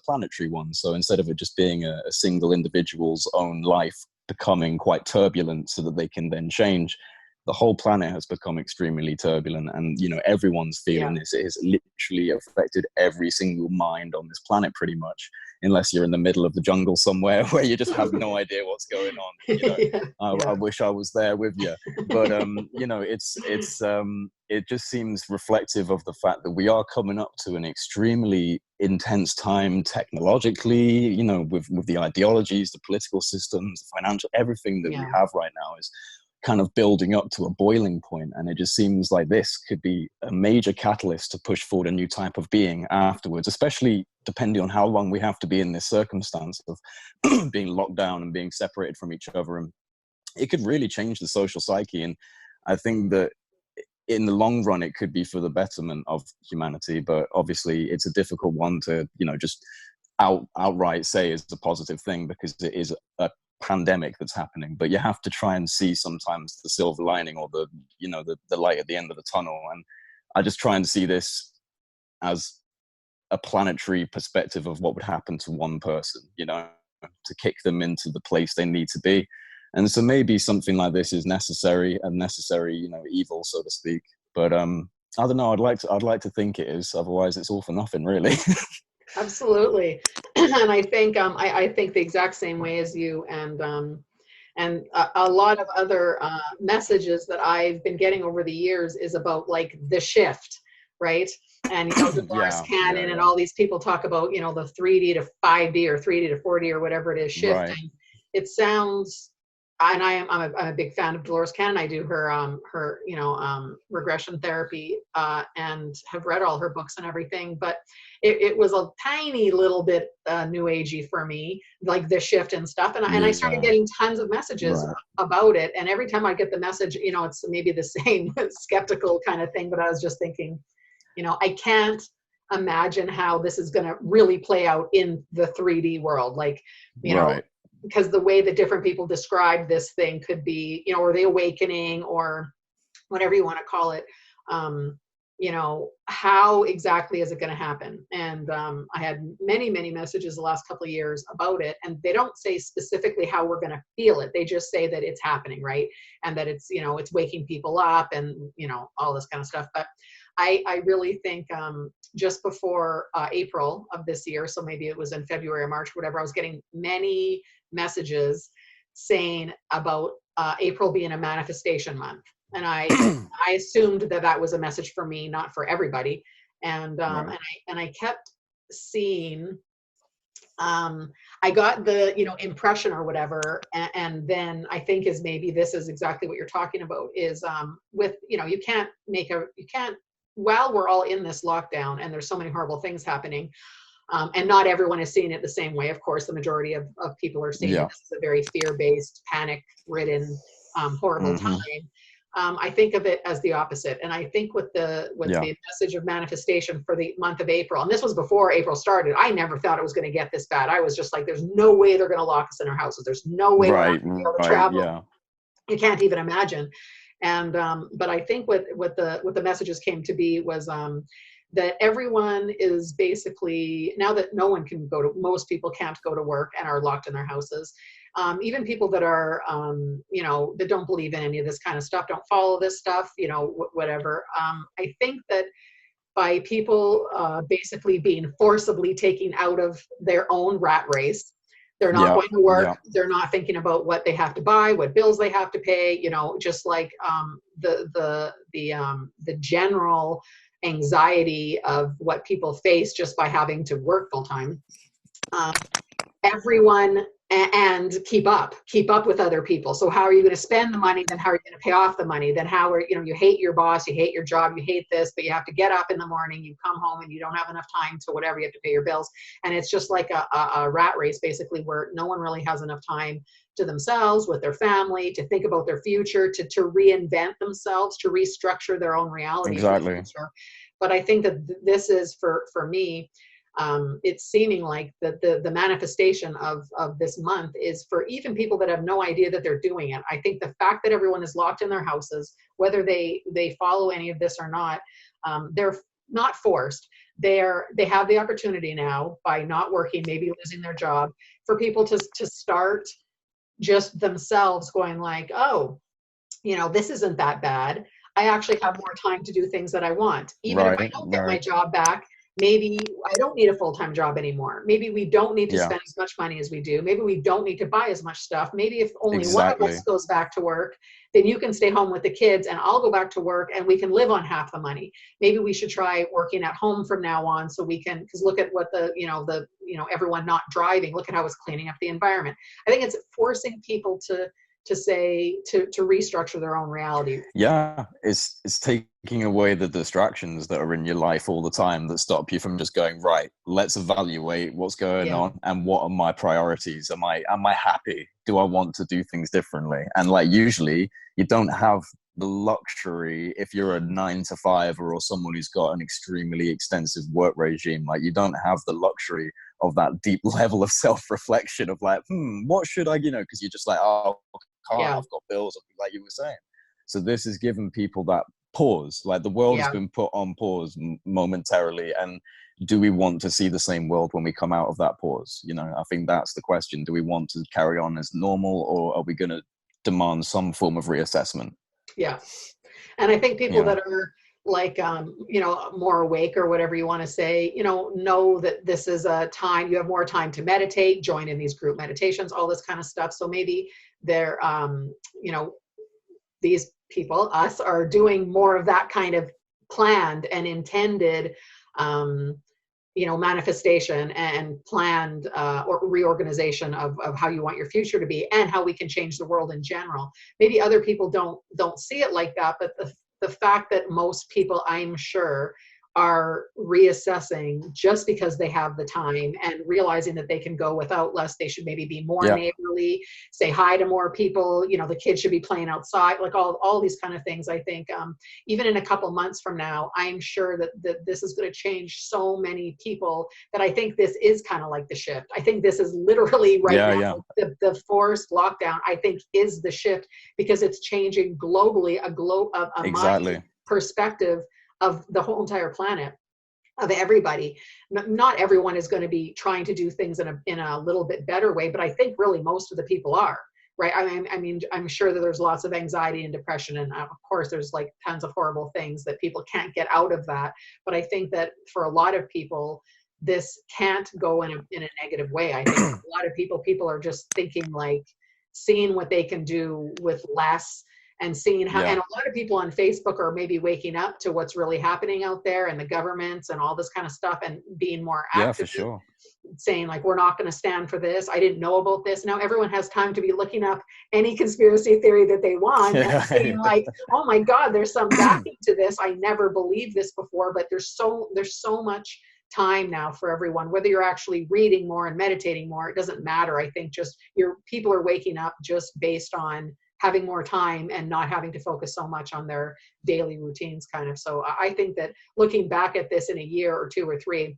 planetary one. So instead of it just being a single individual's own life becoming quite turbulent so that they can then change, the whole planet has become extremely turbulent, and everyone's feeling this. It has literally affected every single mind on this planet pretty much, unless you're in the middle of the jungle somewhere where you just have no idea what's going on. I wish I was there with you, but it just seems reflective of the fact that we are coming up to an extremely intense time technologically, with the ideologies, the political systems, the financial, everything that we have right now is kind of building up to a boiling point. And it just seems like this could be a major catalyst to push forward a new type of being afterwards, especially depending on how long we have to be in this circumstance of being locked down and being separated from each other. And it could really change the social psyche. And I think that in the long run, it could be for the betterment of humanity. But obviously it's a difficult one to, just outright say is a positive thing, because it is a pandemic that's happening. But you have to try and see sometimes the silver lining, or the light at the end of the tunnel. And I just try and see this as a planetary perspective of what would happen to one person, to kick them into the place they need to be. And so maybe something like this is necessary, evil, so to speak. But I don't know. I'd like to think it is. Otherwise, it's all for nothing, really.
Absolutely. And I think I think the exact same way as you, and a lot of other messages that I've been getting over the years is about like the shift, right? And Dolores Cannon and all these people talk about the 3D to 5D or 3D to 4D or whatever it is shifting. Right. It sounds, and I'm a big fan of Dolores Cannon. I do her regression therapy and have read all her books and everything. But it was a tiny little bit new agey for me, like the shift and stuff. And I started getting tons of messages about it. And every time I get the message, it's maybe the same skeptical kind of thing. But I was just thinking, I can't imagine how this is going to really play out in the 3D world. Like, because the way that different people describe this thing could be, or the awakening, or whatever you want to call it. How exactly is it going to happen? And I had many, many messages the last couple of years about it, and they don't say specifically how we're going to feel it. They just say that it's happening, right? And that it's, it's waking people up, and, all this kind of stuff. But I really think just before April of this year, so maybe it was in February or March, whatever, I was getting many messages saying about April being a manifestation month. And I assumed that that was a message for me, not for everybody. And,
Right.
and I kept seeing, I got the, impression or whatever. And then I think is maybe this is exactly what you're talking about is, with, you can't while we're all in this lockdown and there's so many horrible things happening, and not everyone is seeing it the same way. Of course, the majority of people are seeing
Yeah.
this as a very fear-based, panic-ridden, horrible
Mm-hmm.
time. I think of it as the opposite. And I think with the message of manifestation for the month of April, and this was before April started, I never thought it was going to get this bad. I was just like, there's no way they're going to lock us in our houses. There's no way we're not going to be able to travel.
Yeah.
You can't even imagine. And but I think what the messages came to be was that everyone is basically, now that no one can most people can't go to work and are locked in their houses. Even people that are, that don't believe in any of this kind of stuff, don't follow this stuff, whatever. I think that by people basically being forcibly taken out of their own rat race, they're not going to work. Yeah. They're not thinking about what they have to buy, what bills they have to pay. Just like the general anxiety of what people face just by having to work full time. Everyone and keep up with other people. So how are you going to spend the money? Then how are you going to pay off the money? Then how are, you hate your boss, you hate your job, you hate this, but you have to get up in the morning, you come home and you don't have enough time to whatever, you have to pay your bills. And it's just like a rat race basically, where no one really has enough time to themselves, with their family, to think about their future, to reinvent themselves, to restructure their own reality.
Exactly.
But I think that this is for me, it's seeming like the manifestation of this month is for even people that have no idea that they're doing it. I think the fact that everyone is locked in their houses, whether they follow any of this or not, they're not forced. They have the opportunity now, by not working, maybe losing their job, for people to start just themselves going like, oh, this isn't that bad. I actually have more time to do things that I want. Even if I don't get my job back, maybe I don't need a full-time job anymore. Maybe we don't need to spend as much money as we do. Maybe we don't need to buy as much stuff. Maybe if only one of us goes back to work, then you can stay home with the kids and I'll go back to work and we can live on half the money. Maybe we should try working at home from now on, so we can, because look at what everyone not driving, look at how it's cleaning up the environment. I think it's forcing people to restructure their own reality.
Yeah, it's taking away the distractions that are in your life all the time that stop you from just going, right, let's evaluate what's going on and what are my priorities. Am I happy? Do I want to do things differently? And like, usually you don't have the luxury, if you're a 9-to-5 or someone who's got an extremely extensive work regime, like, you don't have the luxury of that deep level of self-reflection of like, what should I, because you're just like, oh, I've got bills, like you were saying. So this is giving people that pause, like the world has been put on pause momentarily, and do we want to see the same world when we come out of that pause? I think that's the question. Do we want to carry on as normal, or are we going to demand some form of reassessment?
Yeah. And I think people that are like, more awake or whatever you want to say, know that this is a time, you have more time to meditate, join in these group meditations, all this kind of stuff. So maybe they're, these people, us, are doing more of that kind of planned and intended, manifestation and planned or reorganization of how you want your future to be and how we can change the world in general. Maybe other people don't see it like that, but the fact that most people, I'm sure, are reassessing just because they have the time and realizing that they can go without less. They should maybe be more neighborly, say hi to more people. The kids should be playing outside, like all these kind of things. I think even in a couple months from now, I'm sure that this is going to change so many people, that I think this is kind of like the shift. I think this is literally now. The forced lockdown, I think, is the shift, because it's changing globally, a mind perspective of the whole entire planet, of everybody. Not everyone is going to be trying to do things in a little bit better way, but I think really most of the people are, right? I mean, I'm sure that there's lots of anxiety and depression, and of course there's like tons of horrible things that people can't get out of that. But I think that for a lot of people, this can't go in a negative way. I think a lot of people are just thinking like, seeing what they can do with less, and seeing how, and a lot of people on Facebook are maybe waking up to what's really happening out there and the governments and all this kind of stuff, and being more active.
Yeah, for sure.
Saying like, we're not going to stand for this. I didn't know about this. Now everyone has time to be looking up any conspiracy theory that they want, and saying like, oh my God, there's some backing to this. I never believed this before, but there's so much time now for everyone, whether you're actually reading more and meditating more, it doesn't matter. I think just people are waking up just based on having more time and not having to focus so much on their daily routines kind of. So I think that looking back at this in a year or 2 or 3,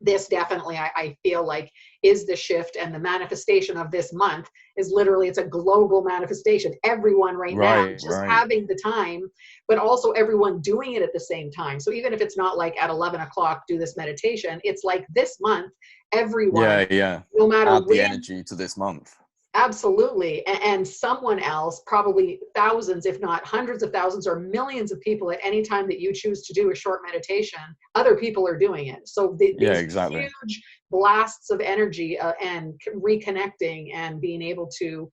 this definitely, I feel like, is the shift, and the manifestation of this month is literally, it's a global manifestation. Everyone now just having the time, but also everyone doing it at the same time. So even if it's not like at 11 o'clock, do this meditation, it's like this month, everyone, no matter
add the energy to this month.
Absolutely. And someone else, probably thousands, if not hundreds of thousands or millions of people, at any time that you choose to do a short meditation, otre people are doing it. So these huge blasts of energy and reconnecting and being able to,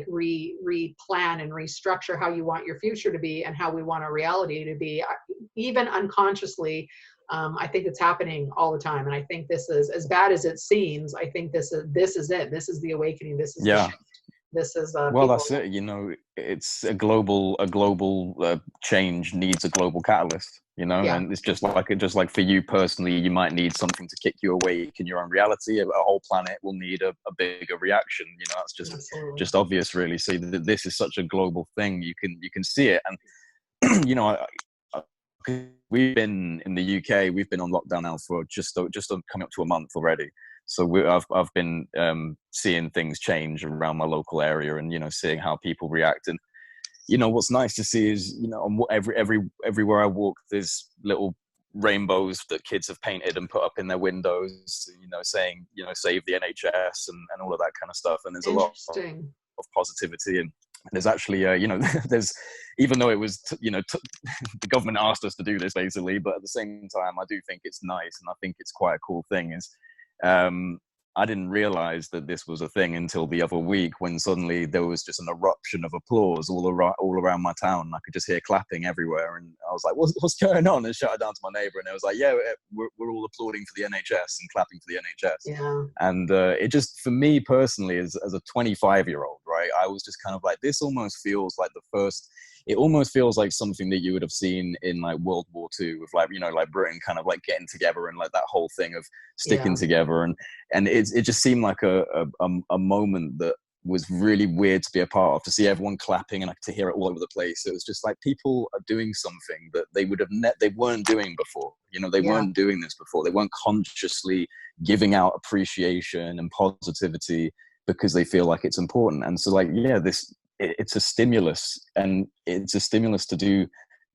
re-plan and restructure how you want your future to be and how we want our reality to be, even unconsciously. I think it's happening all the time. And I think this is, as bad as it seems, I think this is it. This is the awakening. This is the shift. This is
well, that's it. It's a global change needs a global catalyst, and it's just like for you personally, you might need something to kick you awake in your own reality. A whole planet will need a bigger reaction. That's just obvious, really. So this is such a global thing. You can see it. And, we've been in the UK. We've been on lockdown now for just coming up to a month already. So I've been seeing things change around my local area, and seeing how people react. And what's nice to see is everywhere I walk, there's little rainbows that kids have painted and put up in their windows. Saying save the NHS and all of that kind of stuff. And there's a lot of positivity, and there's actually there's, even though it was the government asked us to do this basically, but at the same time I do think it's nice, and I think it's quite a cool thing, is I didn't realize that this was a thing until the other week, when suddenly there was just an eruption of applause all around my town. I could just hear clapping everywhere, and I was like, what's going on? And shouted down to my neighbor, and it was like, we're all applauding for the NHS and clapping for the NHS. And it just, for me personally, as a 25-year-old, right, I was just kind of like, this almost feels like it almost feels like something that you would have seen in like World War II, with like Britain kind of like getting together, and like that whole thing of sticking together, and it just seemed like a moment that was really weird to be a part of, to see everyone clapping and to hear it all over the place. It was just like people are doing something that they would have they weren't doing before. They weren't doing this before. They weren't consciously giving out appreciation and positivity because they feel like it's important. And so it's a stimulus, and it's a stimulus to do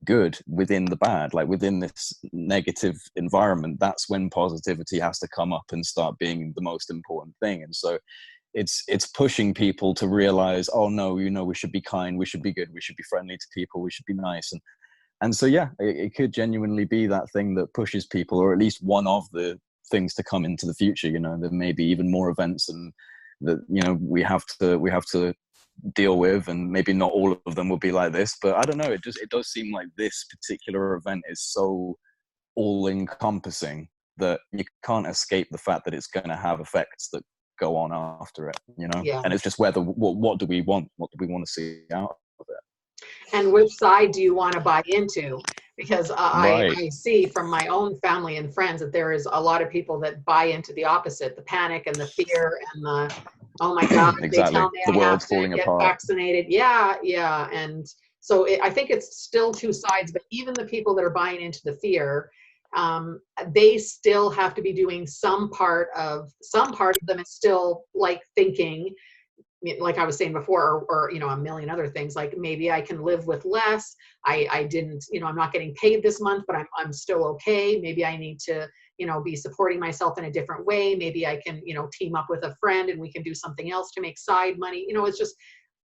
good within the bad, like within this negative environment. That's when positivity has to come up and start being the most important thing. And so it's pushing people to realize, oh no, we should be kind, we should be good, we should be friendly to people, we should be nice. And so it could genuinely be that thing that pushes people, or at least one of the things to come into the future. There may be even more events and that we have to deal with, and maybe not all of them will be like this, but I don't know, it does seem like this particular event is so all encompassing that you can't escape the fact that it's going to have effects that go on after it, and it's just whether what do we want to see out of it,
and which side do you want to buy into. Because I see from my own family and friends that there is a lot of people that buy into the opposite, the panic and the fear and the, oh my God,
exactly.
They tell me
the
I
world's
have to
falling
get
apart.
vaccinated. Yeah. And so I think it's still two sides, but even the people that are buying into the fear, they still have to be doing some part of them is still like thinking, like I was saying before, or a million other things, like maybe I can live with less. I didn't, I'm not getting paid this month, but I'm still okay. Maybe I need to, be supporting myself in a different way. Maybe I can, team up with a friend and we can do something else to make side money. It's just,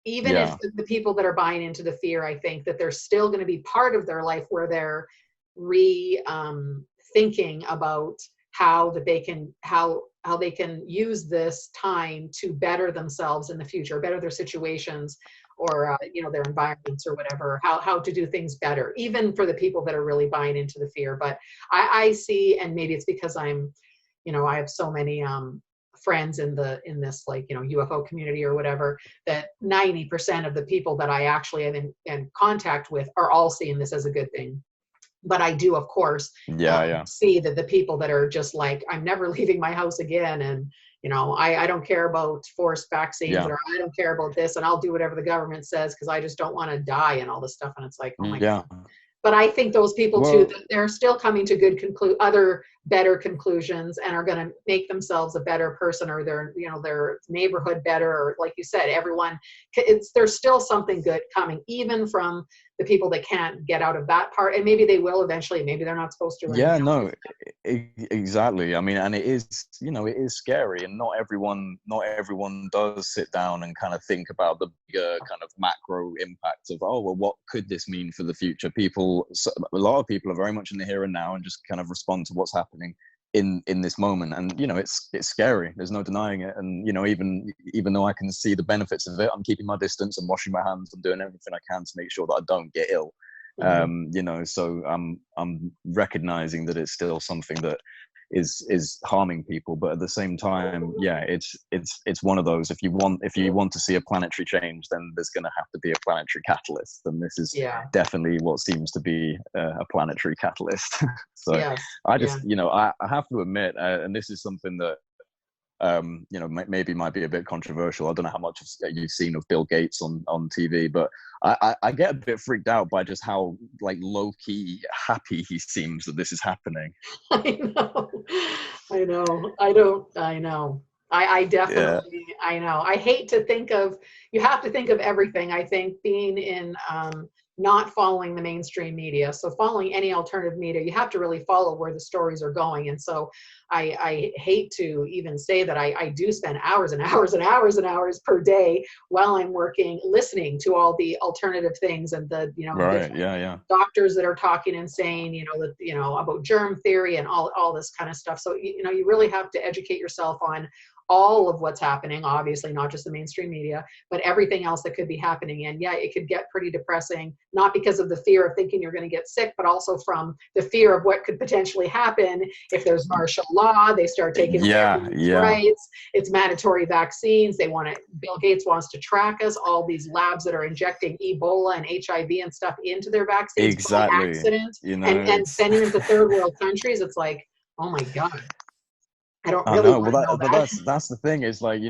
even if the people that are buying into the fear, I think that there's still going to be part of their life where they're thinking about how they can use this time to better themselves in the future, better their situations, or their environments or whatever, how to do things better, even for the people that are really buying into the fear. But I see, and maybe it's because I'm, I have so many friends in this like, UFO community or whatever, that 90% of the people that I actually am in contact with are all seeing this as a good thing. But I do, of course, see that the people that are just like, I'm never leaving my house again, and I don't care about forced vaccines, or I don't care about this, and I'll do whatever the government says because I just don't want to die and all this stuff. And it's like, oh my God. But I think those people too, they're still coming to other better conclusions, and are going to make themselves a better person, or their neighborhood better, or like you said, everyone. There's still something good coming, even from the people that can't get out of that part, and maybe they will eventually. Maybe they're not supposed to.
Exactly. I mean, and it is, it is scary, and not everyone does sit down and kind of think about the bigger kind of macro impact of, what could this mean for the future? A lot of people are very much in the here and now and just kind of respond to what's happening in this moment. And it's scary, there's no denying it. And even though I can see the benefits of it, I'm keeping my distance and washing my hands and doing everything I can to make sure that I don't get ill. So I'm recognizing that it's still something that is harming people, but at the same time, it's one of those, if you want to see a planetary change, then there's going to have to be a planetary catalyst, and this is definitely what seems to be a planetary catalyst. So I just I have to admit, and this is something that maybe might be a bit controversial. I don't know how much you've seen of Bill Gates on TV, but I get a bit freaked out by just how like low-key happy he seems that this is happening.
I know. I definitely, I know. I hate to think of, you have to think of everything. I think being in, not following the mainstream media. So following any alternative media, you have to really follow where the stories are going. And so I hate to even say that I do spend hours and hours and hours and hours per day while I'm working, listening to all the alternative things, and the, doctors that are talking and saying, about germ theory and all this kind of stuff. So, you really have to educate yourself on all of what's happening, obviously not just the mainstream media, but everything else that could be happening. And it could get pretty depressing, not because of the fear of thinking you're going to get sick, but also from the fear of what could potentially happen if there's martial law, they start taking rights, it's mandatory vaccines. Bill Gates wants to track us, all these labs that are injecting Ebola and HIV and stuff into their vaccines by accident, and sending them to third world countries. It's like, oh my God. I don't really want to know that.
That's the thing, is like,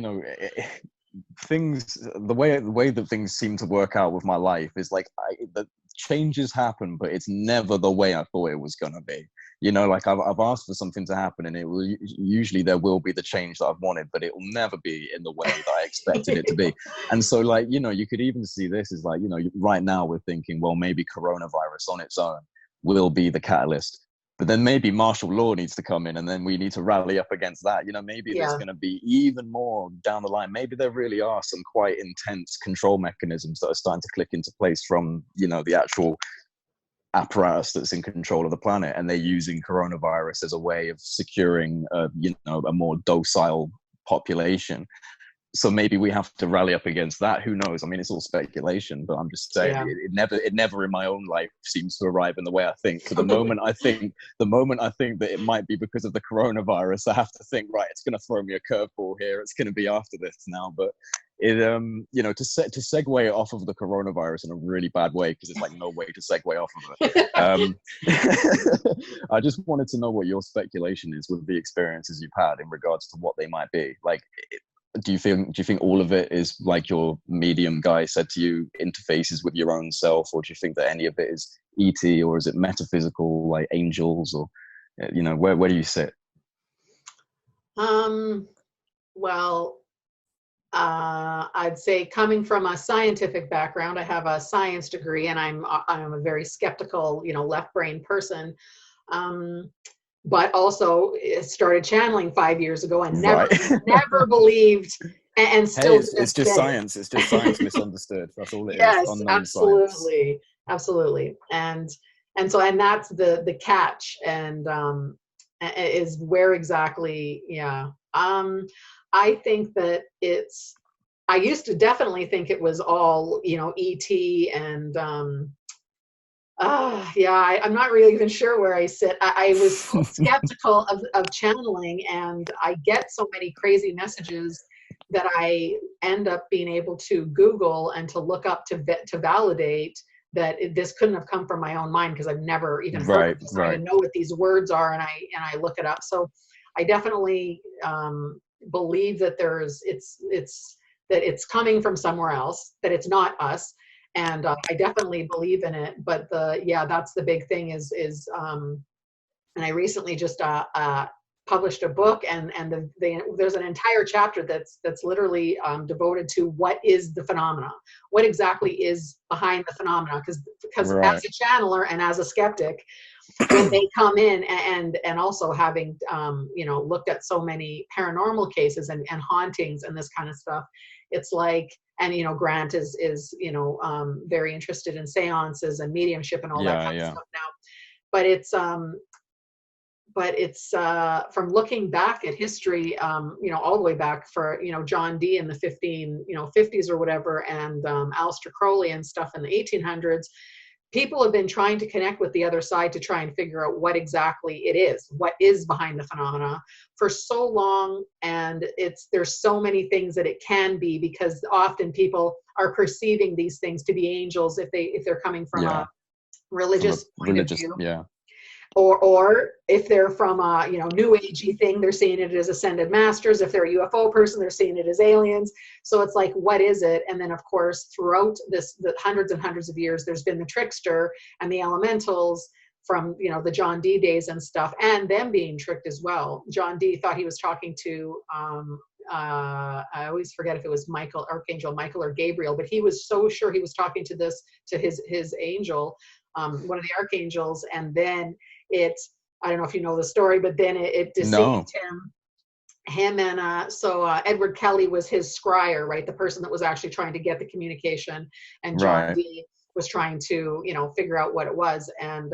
things, the way that things seem to work out with my life is like, the changes happen, but it's never the way I thought it was going to be. Like I've asked for something to happen, and it will usually, there will be the change that I've wanted, but it will never be in the way that I expected it to be. And so like, you could even see this as like, right now we're thinking, well, maybe coronavirus on its own will be the catalyst. But then maybe martial law needs to come in, and then we need to rally up against that. Maybe there's going to be even more down the line. Maybe there really are some quite intense control mechanisms that are starting to click into place from, the actual apparatus that's in control of the planet. And they're using coronavirus as a way of securing, a more docile population. So maybe we have to rally up against that. Who knows? I mean, it's all speculation, but I'm just saying it never in my own life seems to arrive in the way I think. For the moment I think that it might be because of the coronavirus, I have to think, right, it's going to throw me a curveball here. It's going to be after this now. But it, to segue off of the coronavirus in a really bad way, because it's like no way to segue off of it. I just wanted to know what your speculation is with the experiences you've had in regards to what they might be. Like, do you think all of it is like your medium guy said to you, interfaces with your own self, or do you think that any of it is ET, or is it metaphysical, like angels, or where do you sit?
Well, I'd say, coming from a scientific background, I have a science degree, and I'm a very skeptical, left brain person. But also started channeling 5 years ago, and never believed, and still.
Hey, it's just science. It's just science misunderstood. That's all it is.
Yes,
Absolutely.
Absolutely. And that's the catch. And is where exactly. Yeah. I think that I used to definitely think it was all, ET and, I'm not really even sure where I sit. I was so skeptical of channeling, and I get so many crazy messages that I end up being able to Google and to look up to validate that this couldn't have come from my own mind, because I've never even heard of this. I even know what these words are, and I look it up. So I definitely believe that that it's coming from somewhere else, that it's not us. And I definitely believe in it. But that's the big thing is and I recently just published a book, and there's an entire chapter that's literally devoted to what is the phenomena, what exactly is behind the phenomena, because
Right.
as a channeler and as a skeptic, when they come in, and also having looked at so many paranormal cases and hauntings and this kind of stuff, it's like, and Grant is very interested in seances and mediumship and all that kind of stuff now. But it's from looking back at history, all the way back for John Dee in the 50s or whatever, and Aleister Crowley and stuff in the 1800s. People have been trying to connect with the other side to try and figure out what exactly it is, what is behind the phenomena for so long. And there's so many things that it can be, because often people are perceiving these things to be angels if they're coming from a religious point of view.
Yeah.
Or if they're from a new agey thing, they're seeing it as ascended masters. If they're a UFO person, they're seeing it as aliens. So it's like, what is it? And then of course, throughout the hundreds and hundreds of years, there's been the trickster and the elementals from the John Dee days and stuff, and them being tricked as well. John Dee thought he was talking to I always forget if it was Archangel Michael or Gabriel, but he was so sure he was talking to his angel, one of the archangels, and then I don't know if you know the story, but then it deceived him and so Edward Kelly was his scryer, right? The person that was actually trying to get the communication, and John Dee was trying to figure out what it was, and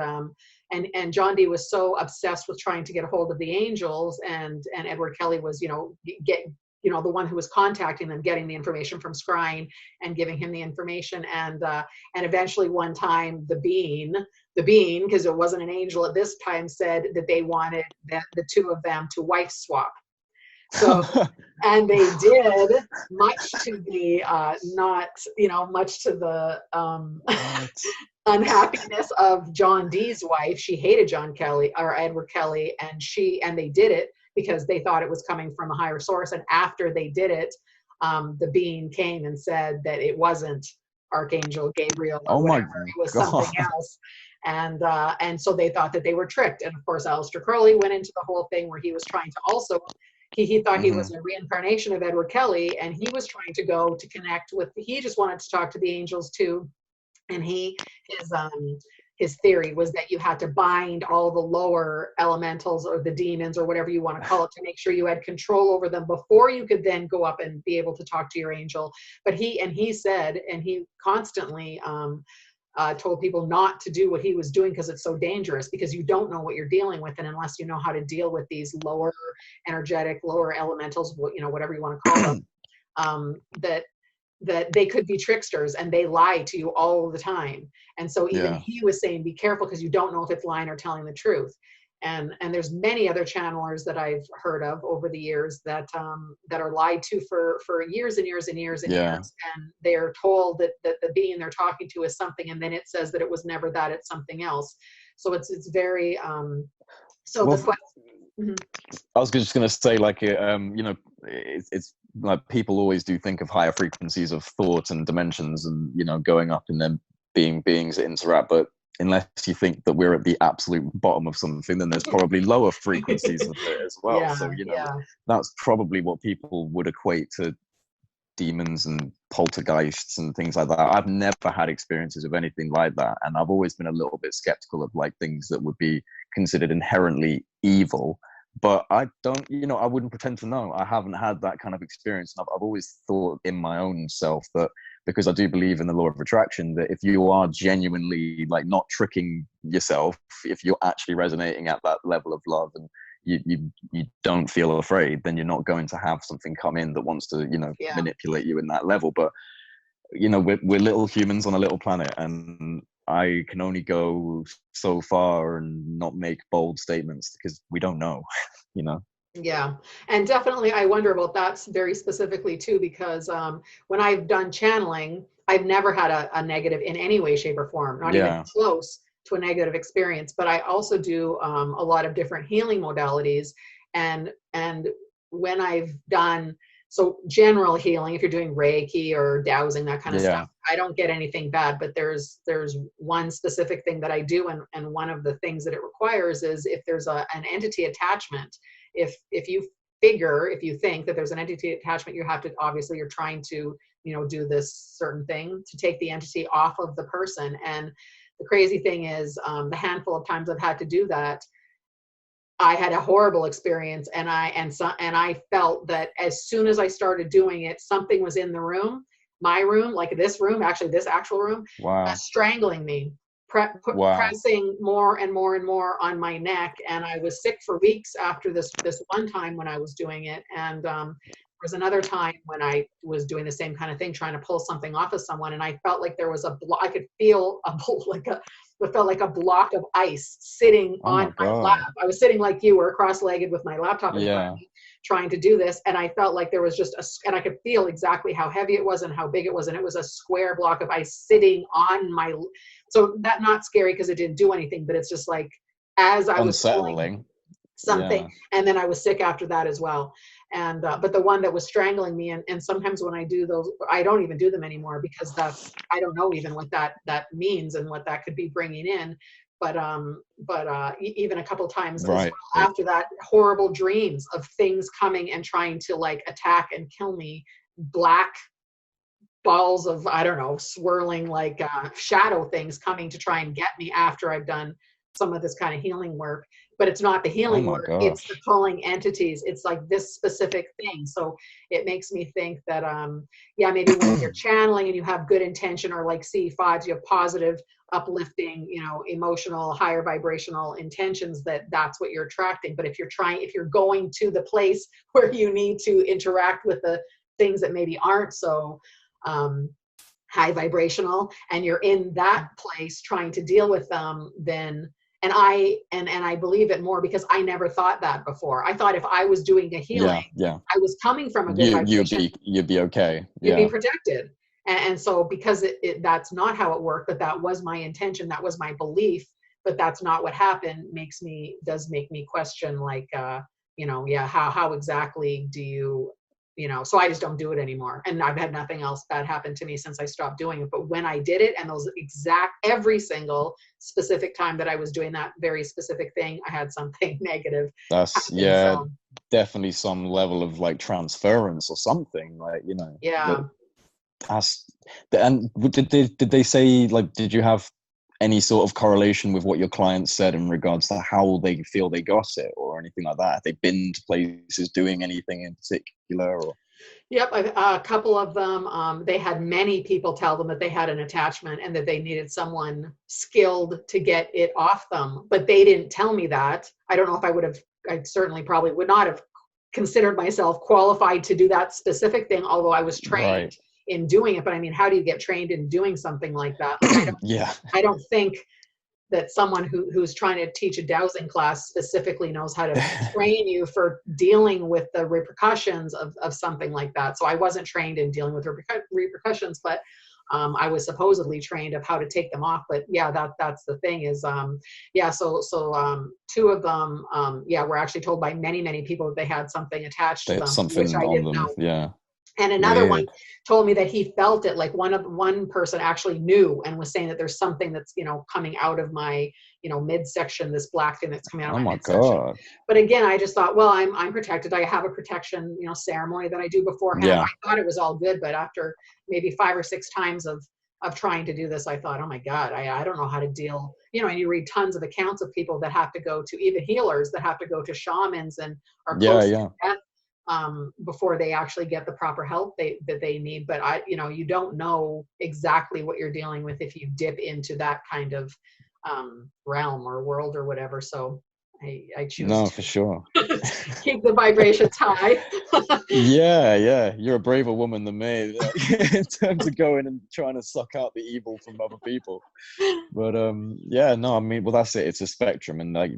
John Dee was so obsessed with trying to get a hold of the angels, and Edward Kelly was the one who was contacting them, getting the information from scrying and giving him the information, and eventually one time the being, because it wasn't an angel at this time, said that they wanted the two of them to wife swap. So, and they did, much to the much to the unhappiness of John Dee's wife. She hated John Kelly or Edward Kelly, and they did it because they thought it was coming from a higher source. And after they did it, the being came and said that it wasn't Archangel Gabriel or whatever, it was something else. And so they thought that they were tricked. And of course, Aleister Crowley went into the whole thing where he was trying to also, he thought he was a reincarnation of Edward Kelly, and he was trying to go to connect with, he just wanted to talk to the angels too. And his theory was that you had to bind all the lower elementals or the demons or whatever you want to call it to make sure you had control over them before you could then go up and be able to talk to your angel. But he said, and he constantly told people not to do what he was doing because it's so dangerous, because you don't know what you're dealing with, and unless you know how to deal with these lower energetic, lower elementals, whatever you want to call them, that they could be tricksters and they lie to you all the time. And so even he was saying, be careful, because you don't know if it's lying or telling the truth. And there's many other channelers that I've heard of over the years that are lied to for years and years and years and years. And they're told that the being they're talking to is something, and then it says that it was never that, it's something else. So it's very, so well, the question.
I was just going to say, like, it's like people always do think of higher frequencies of thought and dimensions and, going up and then being beings that interact. But unless you think that we're at the absolute bottom of something, then there's probably lower frequencies of it as well. So, that's probably what people would equate to demons and poltergeists and things like that. I've never had experiences of anything like that. And I've always been a little bit skeptical of like things that would be considered inherently evil. But I don't, I wouldn't pretend to know. I haven't had that kind of experience. And I've always thought in my own self that, because I do believe in the law of attraction, that if you are genuinely like not tricking yourself, if you're actually resonating at that level of love and you don't feel afraid, then you're not going to have something come in that wants to,
Yeah.
manipulate you in that level. But we're little humans on a little planet, and I can only go so far and not make bold statements because we don't know.
Yeah, and definitely I wonder about that very specifically too, because when I've done channeling, I've never had a negative in any way, shape, or form, not even
Yeah.
close to a negative experience. But I also do a lot of different healing modalities, and when I've done so general healing, if you're doing Reiki or dowsing, that kind of
Yeah.
stuff, I don't get anything bad. But there's one specific thing that I do, and one of the things that it requires is if there's an entity attachment. If you think that there's an entity attachment, you have to, obviously you're trying to, do this certain thing to take the entity off of the person. And the crazy thing is, the handful of times I've had to do that, I had a horrible experience, and I felt that as soon as I started doing it, something was in the room, my room, like this room, actually this actual room,
Wow.
strangling me,
Wow.
pressing more and more and more on my neck. And I was sick for weeks after this one time when I was doing it. And there was another time when I was doing the same kind of thing, trying to pull something off of someone, and I felt like there was I could feel it felt like a block of ice sitting on my lap. I was sitting like you were, cross-legged with my laptop in front of me, trying to do this. And I felt like there was just and I could feel exactly how heavy it was and how big it was. And it was a square block of ice sitting on my, so that not scary because it didn't do anything, but it's just like, as I was
unsettling
something. Yeah. And then I was sick after that as well. And, but the one that was strangling me, and sometimes when I do those, I don't even do them anymore because I don't know even what that means and what that could be bringing in. But even a couple times as well, after that, horrible dreams of things coming and trying to like attack and kill me, black balls of, I don't know, swirling like shadow things coming to try and get me after I've done some of this kind of healing work. But it's not the healing work, it's the pulling entities. It's like this specific thing. So it makes me think that, maybe when you're channeling and you have good intention, or like C5s, you have positive, uplifting, emotional, higher vibrational intentions, that's what you're attracting. But if you're going to the place where you need to interact with the things that maybe aren't so high vibrational, and you're in that place trying to deal with them, then and I believe it more because I never thought that before. I thought if I was doing a healing, I was coming from a good vibration,
you'd be okay.
You'd be protected. And so because that's not how it worked, but that was my intention, that was my belief, but that's not what happened, does make me question, like, how exactly do you, so I just don't do it anymore. And I've had nothing else bad happen to me since I stopped doing it. But when I did it, and every single specific time that I was doing that very specific thing, I had something negative.
That's definitely some level of like transference or something, like,
Yeah.
And did they say, like, did you have any sort of correlation with what your clients said in regards to how they feel they got it or anything like that? Have they been to places doing anything in particular? Or?
Yep, a couple of them, they had many people tell them that they had an attachment and that they needed someone skilled to get it off them, but they didn't tell me that. I don't know if I certainly probably would not have considered myself qualified to do that specific thing, although I was trained in doing it. But I mean, how do you get trained in doing something like that? I don't think that someone who's trying to teach a dowsing class specifically knows how to train you for dealing with the repercussions of something like that. So I wasn't trained in dealing with repercussions, but I was supposedly trained of how to take them off. But that's the thing is, so two of them, were actually told by many, many people that they had something attached to them, which I didn't know.
Yeah.
And another one told me that he felt it, like one person actually knew and was saying that there's something that's, coming out of my, midsection, this black thing that's coming out of my midsection. God. But again, I just thought, well, I'm protected. I have a protection, ceremony that I do beforehand. Yeah. I thought it was all good, but after maybe 5 or 6 times of trying to do this, I thought, oh my God, I don't know how to deal, and you read tons of accounts of people that have to go to, even healers that have to go to shamans and are close to death. Before they actually get the proper help that they need. But you don't know exactly what you're dealing with if you dip into that kind of realm or world or whatever. So I choose
No,
to
for sure.
keep the vibrations high.
Yeah, you're a braver woman than me, like, in terms of going and trying to suck out the evil from other people. But yeah, no, I mean, well, that's it. It's a spectrum, and like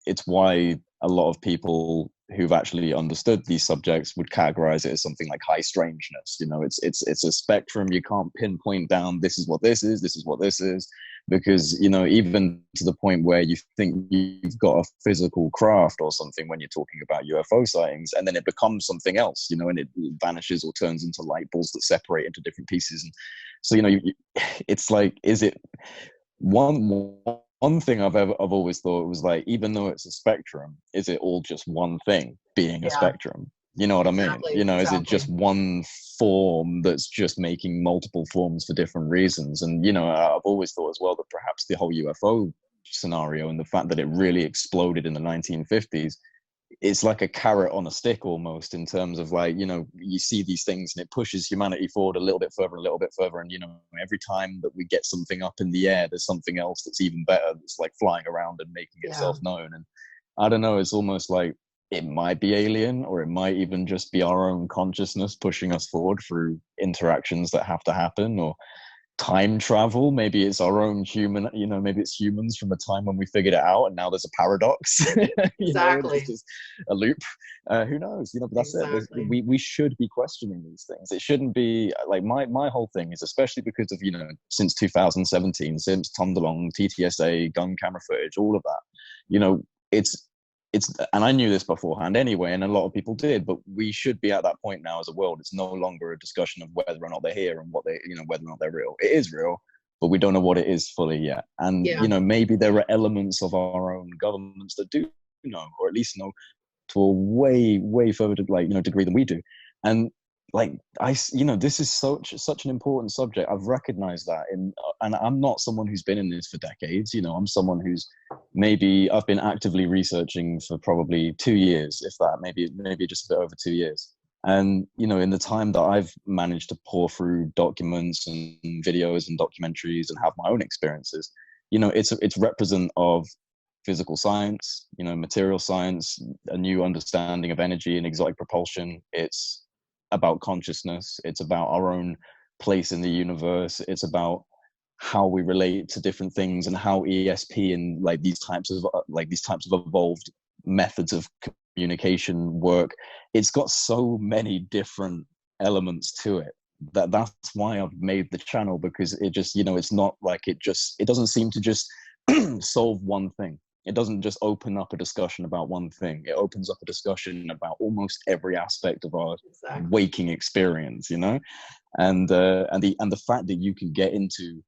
it's why a lot of people who've actually understood these subjects would categorize it as something like high strangeness. It's a spectrum. You can't pinpoint down, this is what this is, this is what this is, because even to the point where you think you've got a physical craft or something when you're talking about UFO sightings, and then it becomes something else, and it vanishes or turns into light balls that separate into different pieces. And so it's like, is it one thing I've always thought was like, even though it's a spectrum, is it all just one thing being a
Yeah,
spectrum? You know what I mean? Is it just one form that's just making multiple forms for different reasons? And I've always thought as well that perhaps the whole UFO scenario and the fact that it really exploded in the 1950s, it's like a carrot on a stick almost, in terms of like, you see these things and it pushes humanity forward a little bit further, a little bit further. And every time that we get something up in the air, there's something else that's even better, that's like flying around and making itself known. And I don't know, it's almost like it might be alien, or it might even just be our own consciousness pushing us forward through interactions that have to happen, or time travel. Maybe it's our own human, maybe it's humans from a time when we figured it out and now there's a paradox.
exactly.
It's just a loop. Who knows? But that's
Exactly.
it. We should be questioning these things. It shouldn't be like, my whole thing is, especially because of since 2017, since Tom DeLonge, TTSA, gun camera footage, all of that, it's and I knew this beforehand anyway, and a lot of people did, but we should be at that point now as a world. It's no longer a discussion of whether or not they're here and what they, whether or not they're real. It is real, but we don't know what it is fully yet. And
Yeah.
Maybe there are elements of our own governments that do know, or at least know to a way further degree than we do. And like, this is such an important subject. I've recognized that and I'm not someone who's been in this for decades. I'm someone who's, maybe I've been actively researching for probably 2 years, if that, maybe just a bit over 2 years. And in the time that I've managed to pour through documents and videos and documentaries and have my own experiences, it's represent of physical science, material science, a new understanding of energy and exotic propulsion. It's about consciousness. It's about our own place in the universe. It's about how we relate to different things, and how ESP and like these types of evolved methods of communication work. It's got so many different elements to it that's why I've made the channel, because it just, it's not like it doesn't seem to just solve one thing. It doesn't just open up a discussion about one thing. It opens up a discussion about almost every aspect of our waking experience, and the fact that you can get into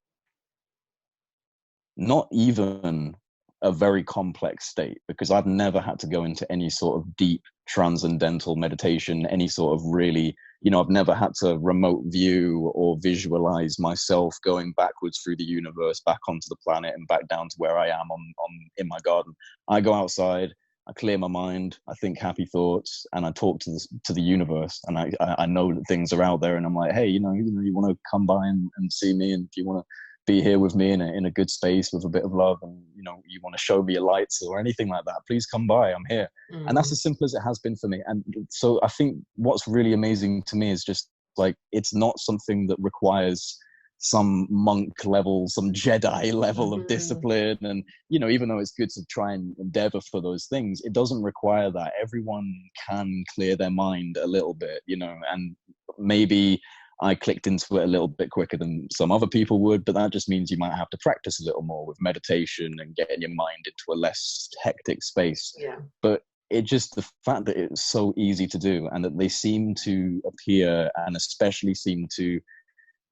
not even a very complex state, because I've never had to go into any sort of deep transcendental meditation, any sort of really, I've never had to remote view or visualize myself going backwards through the universe, back onto the planet and back down to where I am on in my garden. I go outside, I clear my mind, I think happy thoughts, and I talk to the universe, and I know that things are out there, and I'm like, hey, you want to come by and see me, and if you want to be here with me in a good space with a bit of love, and you want to show me your lights or anything like that, please come by, I'm here. And that's as simple as it has been for me. And so I think what's really amazing to me is just like, it's not something that requires some monk level, some Jedi level of discipline. And even though it's good to try and endeavor for those things, it doesn't require that. Everyone can clear their mind a little bit, and maybe I clicked into it a little bit quicker than some other people would, but that just means you might have to practice a little more with meditation and getting your mind into a less hectic space.
Yeah.
But it just, the fact that it's so easy to do, and that they seem to appear, and especially seem to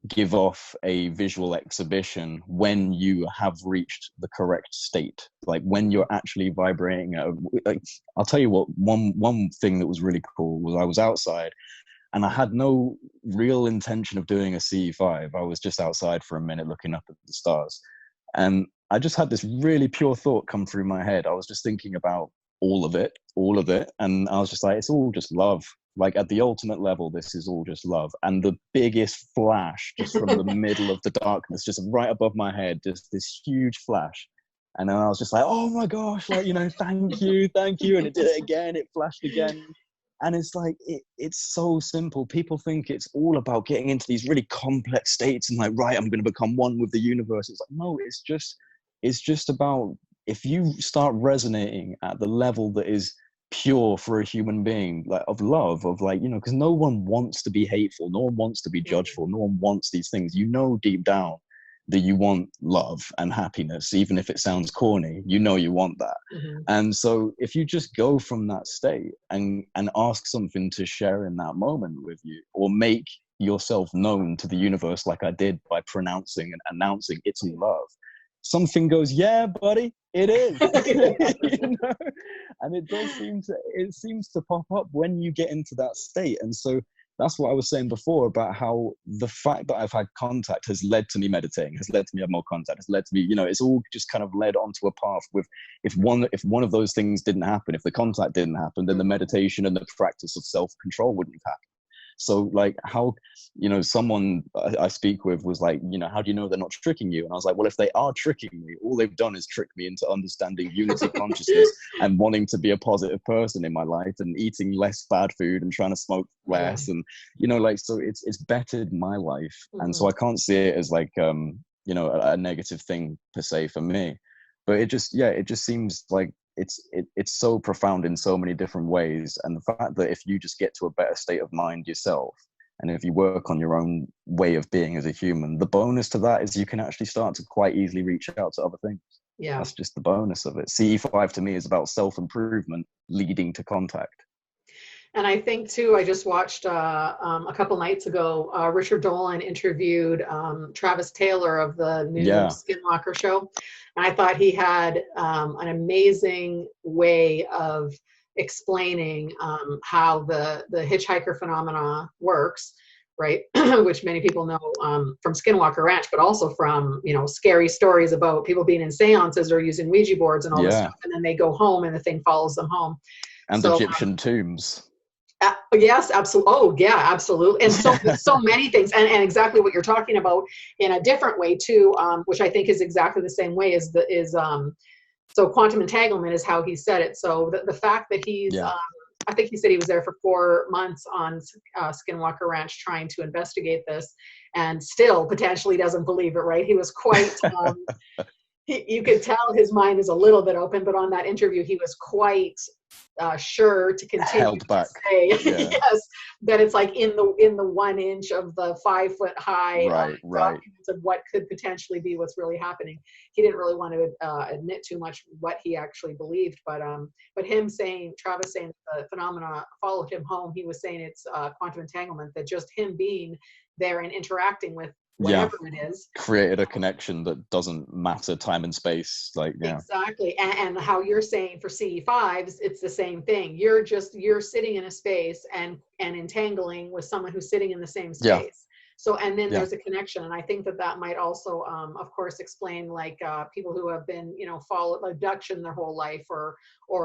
give off a visual exhibition when you have reached the correct state, like when you're actually vibrating. Like, I'll tell you what, one thing that was really cool was I was outside, and I had no real intention of doing a CE5. I was just outside for a minute looking up at the stars. And I just had this really pure thought come through my head. I was just thinking about all of it. And I was just like, it's all just love. Like, at the ultimate level, this is all just love. And the biggest flash just from the middle of the darkness, just right above my head, just this huge flash. And then I was just like, oh my gosh, like, you know, thank you. And it did it again, it flashed again. And it's like, it's so simple. People think it's all about getting into these really complex states and like, right, I'm going to become one with the universe. It's like, no, it's just about, if you start resonating at the level that is pure for a human being, like of love, of like, you know, because no one wants to be hateful, no one wants to be judgeful, no one wants these things. You know, deep down that you want love and happiness, even if it sounds corny, you know, you want that. And so if you just go from that state and ask something to share in that moment with you, or make yourself known to the universe, like I did by pronouncing and announcing it's love, something goes, yeah, buddy, it is. You know? And it seems to pop up when you get into that state. And so that's what I was saying before about how the fact that I've had contact has led to me meditating, has led to me have more contact, has led to me, you know, it's all just kind of led onto a path with, if one of those things didn't happen, if the contact didn't happen, then the meditation and the practice of self-control wouldn't have happened. So like, how, you know, someone I speak with was like, you know, how do you know they're not tricking you? And I was like, well, if they are tricking me, all they've done is trick me into understanding unity consciousness and wanting to be a positive person in my life and eating less bad food and trying to smoke less. And, you know, like, so it's bettered my life. And so I can't see it as like, you know, a negative thing per se for me, but it just seems like it's so profound in so many different ways. And the fact that if you just get to a better state of mind yourself, and if you work on your own way of being as a human, the bonus to that is you can actually start to quite easily reach out to other things. Yeah, that's just the bonus of it. CE5 to me is about self-improvement leading to contact.
And I think too, I just watched a couple nights ago, Richard Dolan interviewed Travis Taylor of the new Skinwalker show. And I thought he had an amazing way of explaining how the hitchhiker phenomena works, right? Which many people know from Skinwalker Ranch, but also from, you know, scary stories about people being in seances or using Ouija boards and all this stuff. And then they go home and the thing follows them home.
And so, Egyptian tombs.
Yes, absolutely. Oh, yeah, absolutely. And so many things, and exactly what you're talking about in a different way too, which I think is exactly the same way as so quantum entanglement is how he said it. So the fact that he's, I think he said he was there for 4 months on Skinwalker Ranch trying to investigate this, and still potentially doesn't believe it. Right? He was quite. You could tell his mind is a little bit open, but on that interview, he was quite sure to continue
held back.
To say yes, that it's like in the 1 inch of the 5 foot high documents of what could potentially be what's really happening. He didn't really want to admit too much what he actually believed, but him saying, Travis saying the phenomena followed him home, he was saying it's quantum entanglement, that just him being there and interacting with whatever it is,
created a connection that doesn't matter time and space. Like,
exactly. And how you're saying for CE5s, it's the same thing. You're sitting in a space and entangling with someone who's sitting in the same space. So, and then there's a connection. And I think that might also, of course, explain like people who have been, you know, followed abduction their whole life or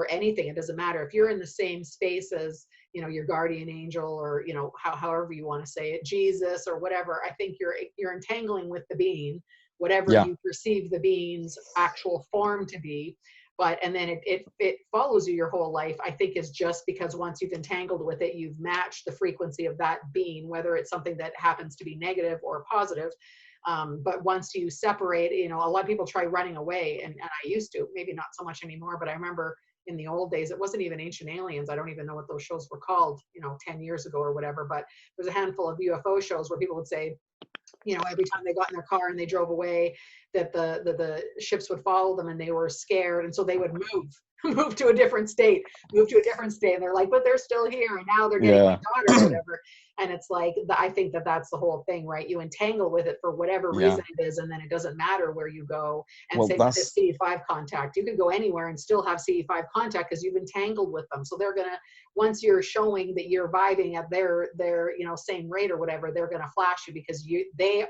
anything. It doesn't matter if you're in the same space as, you know, your guardian angel, or, you know, however you want to say it, Jesus or whatever. I think you're entangling with the being, whatever you perceive the being's actual form to be. But, and then it follows you your whole life, I think, is just because once you've entangled with it, you've matched the frequency of that being, whether it's something that happens to be negative or positive. But once you separate, you know, a lot of people try running away, and I used to, maybe not so much anymore, but I remember in the old days, it wasn't even Ancient Aliens. I don't even know what those shows were called, you know, 10 years ago or whatever, but there's a handful of UFO shows where people would say, you know, every time they got in their car and they drove away, that the ships would follow them and they were scared. And so they would move to a different state. And they're like, but they're still here. And now they're getting my daughter or whatever. And it's like, I think that's the whole thing, right? You entangle with it for whatever reason it is. And then it doesn't matter where you go. And say with this CE5 contact, you can go anywhere and still have CE5 contact because you've entangled with them. So they're going to, once you're showing that you're vibing at their, you know, same rate or whatever, they're going to flash you because they're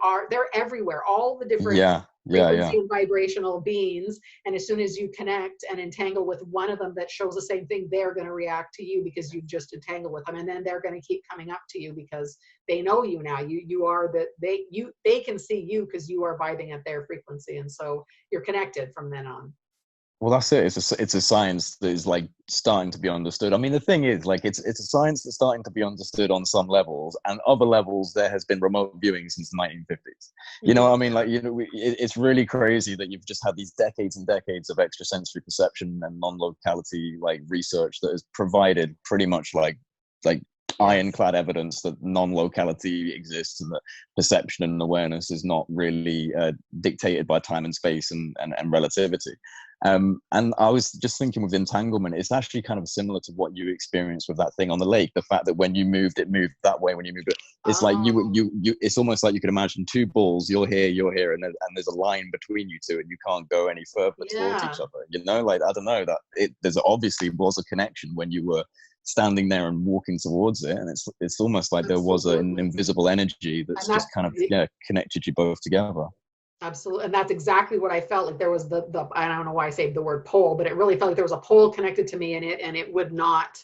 everywhere. All the different frequency and vibrational beings, and as soon as you connect and entangle with one of them that shows the same thing, they're going to react to you because you've just entangled with them, and then they're going to keep coming up to you because they know you now. You are they can see you because you are vibing at their frequency, and so you're connected from then on.
Well, that's it. It's a science that is like starting to be understood. I mean, the thing is, like, it's a science that's starting to be understood on some levels, and other levels there has been remote viewing since the 1950s. You know what I mean? Like, you know, it's really crazy that you've just had these decades and decades of extrasensory perception and non-locality like research that has provided pretty much like ironclad evidence that non-locality exists and that perception and awareness is not really dictated by time and space and relativity. And I was just thinking with entanglement, it's actually kind of similar to what you experienced with that thing on the lake. The fact that when you moved, it moved that way. When you moved it, it's like you. It's almost like you could imagine two balls. You're here, and there's a line between you two, and you can't go any further towards each other. You know, like I don't know that there's obviously was a connection when you were standing there and walking towards it, and it's almost like there was an invisible energy that's just kind of connected you both together.
Absolutely. And that's exactly what I felt like. There was the I don't know why I say the word pole, but it really felt like there was a pole connected to me in it, and it would not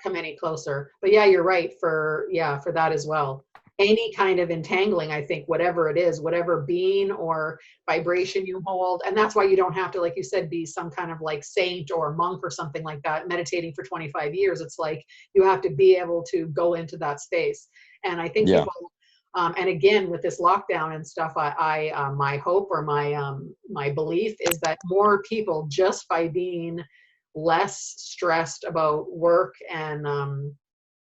come any closer. But yeah, you're right for that as well. Any kind of entangling, I think, whatever it is, whatever being or vibration you hold. And that's why you don't have to, like you said, be some kind of like saint or monk or something like that, meditating for 25 years. It's like you have to be able to go into that space. And I think people, and again, with this lockdown and stuff, I my hope or my belief is that more people, just by being less stressed about work and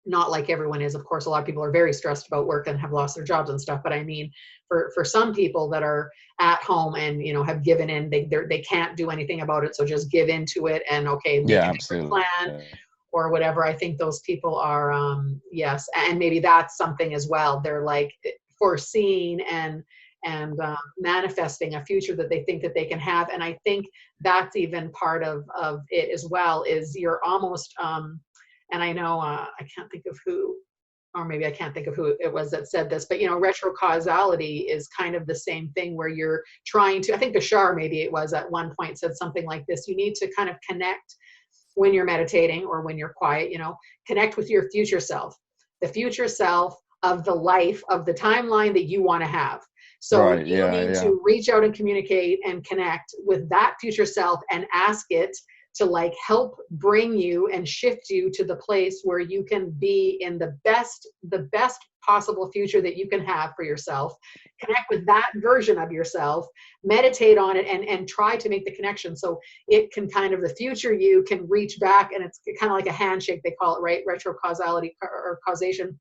not like everyone is. Of course, a lot of people are very stressed about work and have lost their jobs and stuff. But I mean, for some people that are at home and, you know, have given in, they can't do anything about it. So just give into it and make a different plan or whatever. I think those people are, yes. And maybe that's something as well. They're like foreseeing and manifesting a future that they think that they can have. And I think that's even part of it as well, is you're almost, and I know I can't think of who, or maybe I can't think of who it was that said this, but, you know, retrocausality is kind of the same thing where you're trying to, I think Bashar, maybe it was at one point, said something like this: you need to kind of connect when you're meditating or when you're quiet, you know, connect with your future self, the future self of the life, of the timeline that you want to have. So you need to reach out and communicate and connect with that future self and ask it to like help bring you and shift you to the place where you can be in the best possible future that you can have for yourself. Connect with that version of yourself, meditate on it, and try to make the connection so it can kind of, the future you can reach back, and it's kind of like a handshake, they call it, right? Retrocausality or causation.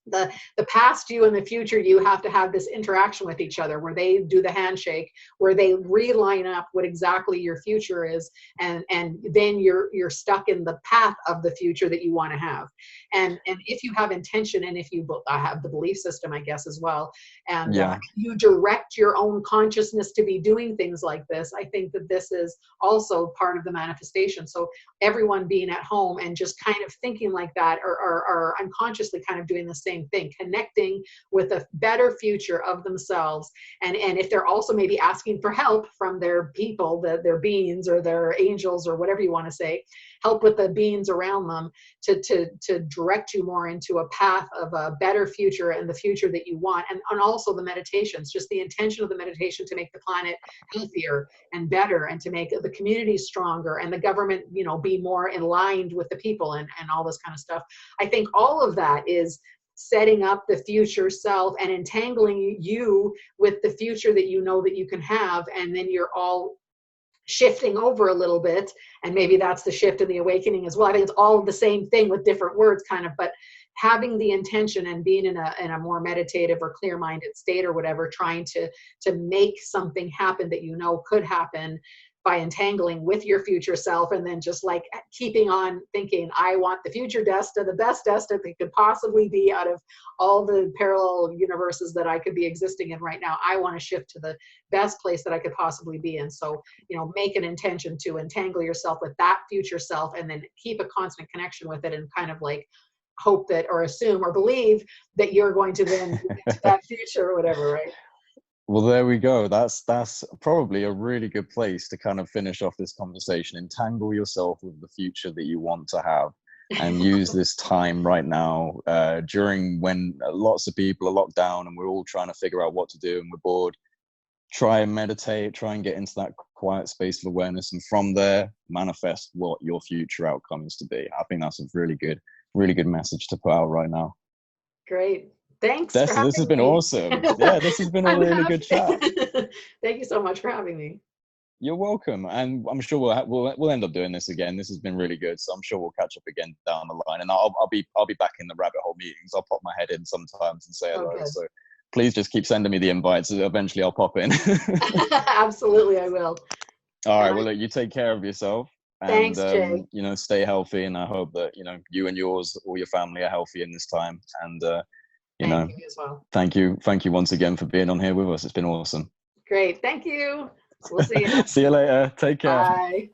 The past you and the future you have to have this interaction with each other where they do the handshake, where they reline up what exactly your future is, and then you're stuck in the path of the future that you want to have. And if you have intention, and if you have the belief system, I guess, as well, and you direct your own consciousness to be doing things like this, I think that this is also part of the manifestation. So everyone being at home and just kind of thinking like that, or unconsciously kind of doing the same thing, connecting with a better future of themselves. And if they're also maybe asking for help from their people, their beings or their angels or whatever you want to say, help with the beings around them to direct you more into a path of a better future and the future that you want. And also the meditations, just the intention of the meditation to make the planet healthier and better, and to make the community stronger, and the government, you know, be more aligned with the people, and all this kind of stuff. I think all of that is setting up the future self and entangling you with the future that you know that you can have. And then you're all shifting over a little bit, and maybe that's the shift in the awakening as well. I think it's all the same thing with different words kind of, but having the intention and being in a more meditative or clear-minded state or whatever, trying to make something happen that you know could happen by entangling with your future self, and then just like keeping on thinking, I want the future Desta, the best Desta that could possibly be out of all the parallel universes that I could be existing in right now. I want to shift to the best place that I could possibly be in. So, you know, make an intention to entangle yourself with that future self, and then keep a constant connection with it, and kind of like hope that, or assume or believe that you're going to then get to that future or whatever, right?
Well, there we go. That's probably a really good place to kind of finish off this conversation. Entangle yourself with the future that you want to have, and use this time right now, during when lots of people are locked down and we're all trying to figure out what to do and we're bored. Try and meditate, try and get into that quiet space of awareness, and from there manifest what your future outcome is to be. I think that's a really good message to put out right now.
Great. Thanks for
Desta, this has
having
been
me.
awesome. Yeah, this has been a really good chat.
Thank you so much for having me.
You're welcome, and I'm sure we'll end up doing this again. This has been really good, so I'm sure we'll catch up again down the line. And I'll be back in the rabbit hole meetings. I'll pop my head in sometimes and say hello.
Okay.
So please just keep sending me the invites. Eventually, I'll pop in.
Absolutely, I will.
All right. Well, look, you take care of yourself, and
Thanks, Jay.
you know, stay healthy. And I hope that, you know, you and yours, all your family, are healthy in this time. And you know,
Thank you as well.
thank you once again for being on here with us. It's been awesome.
Great. Thank you. We'll see you.
See you later. Take care.
Bye.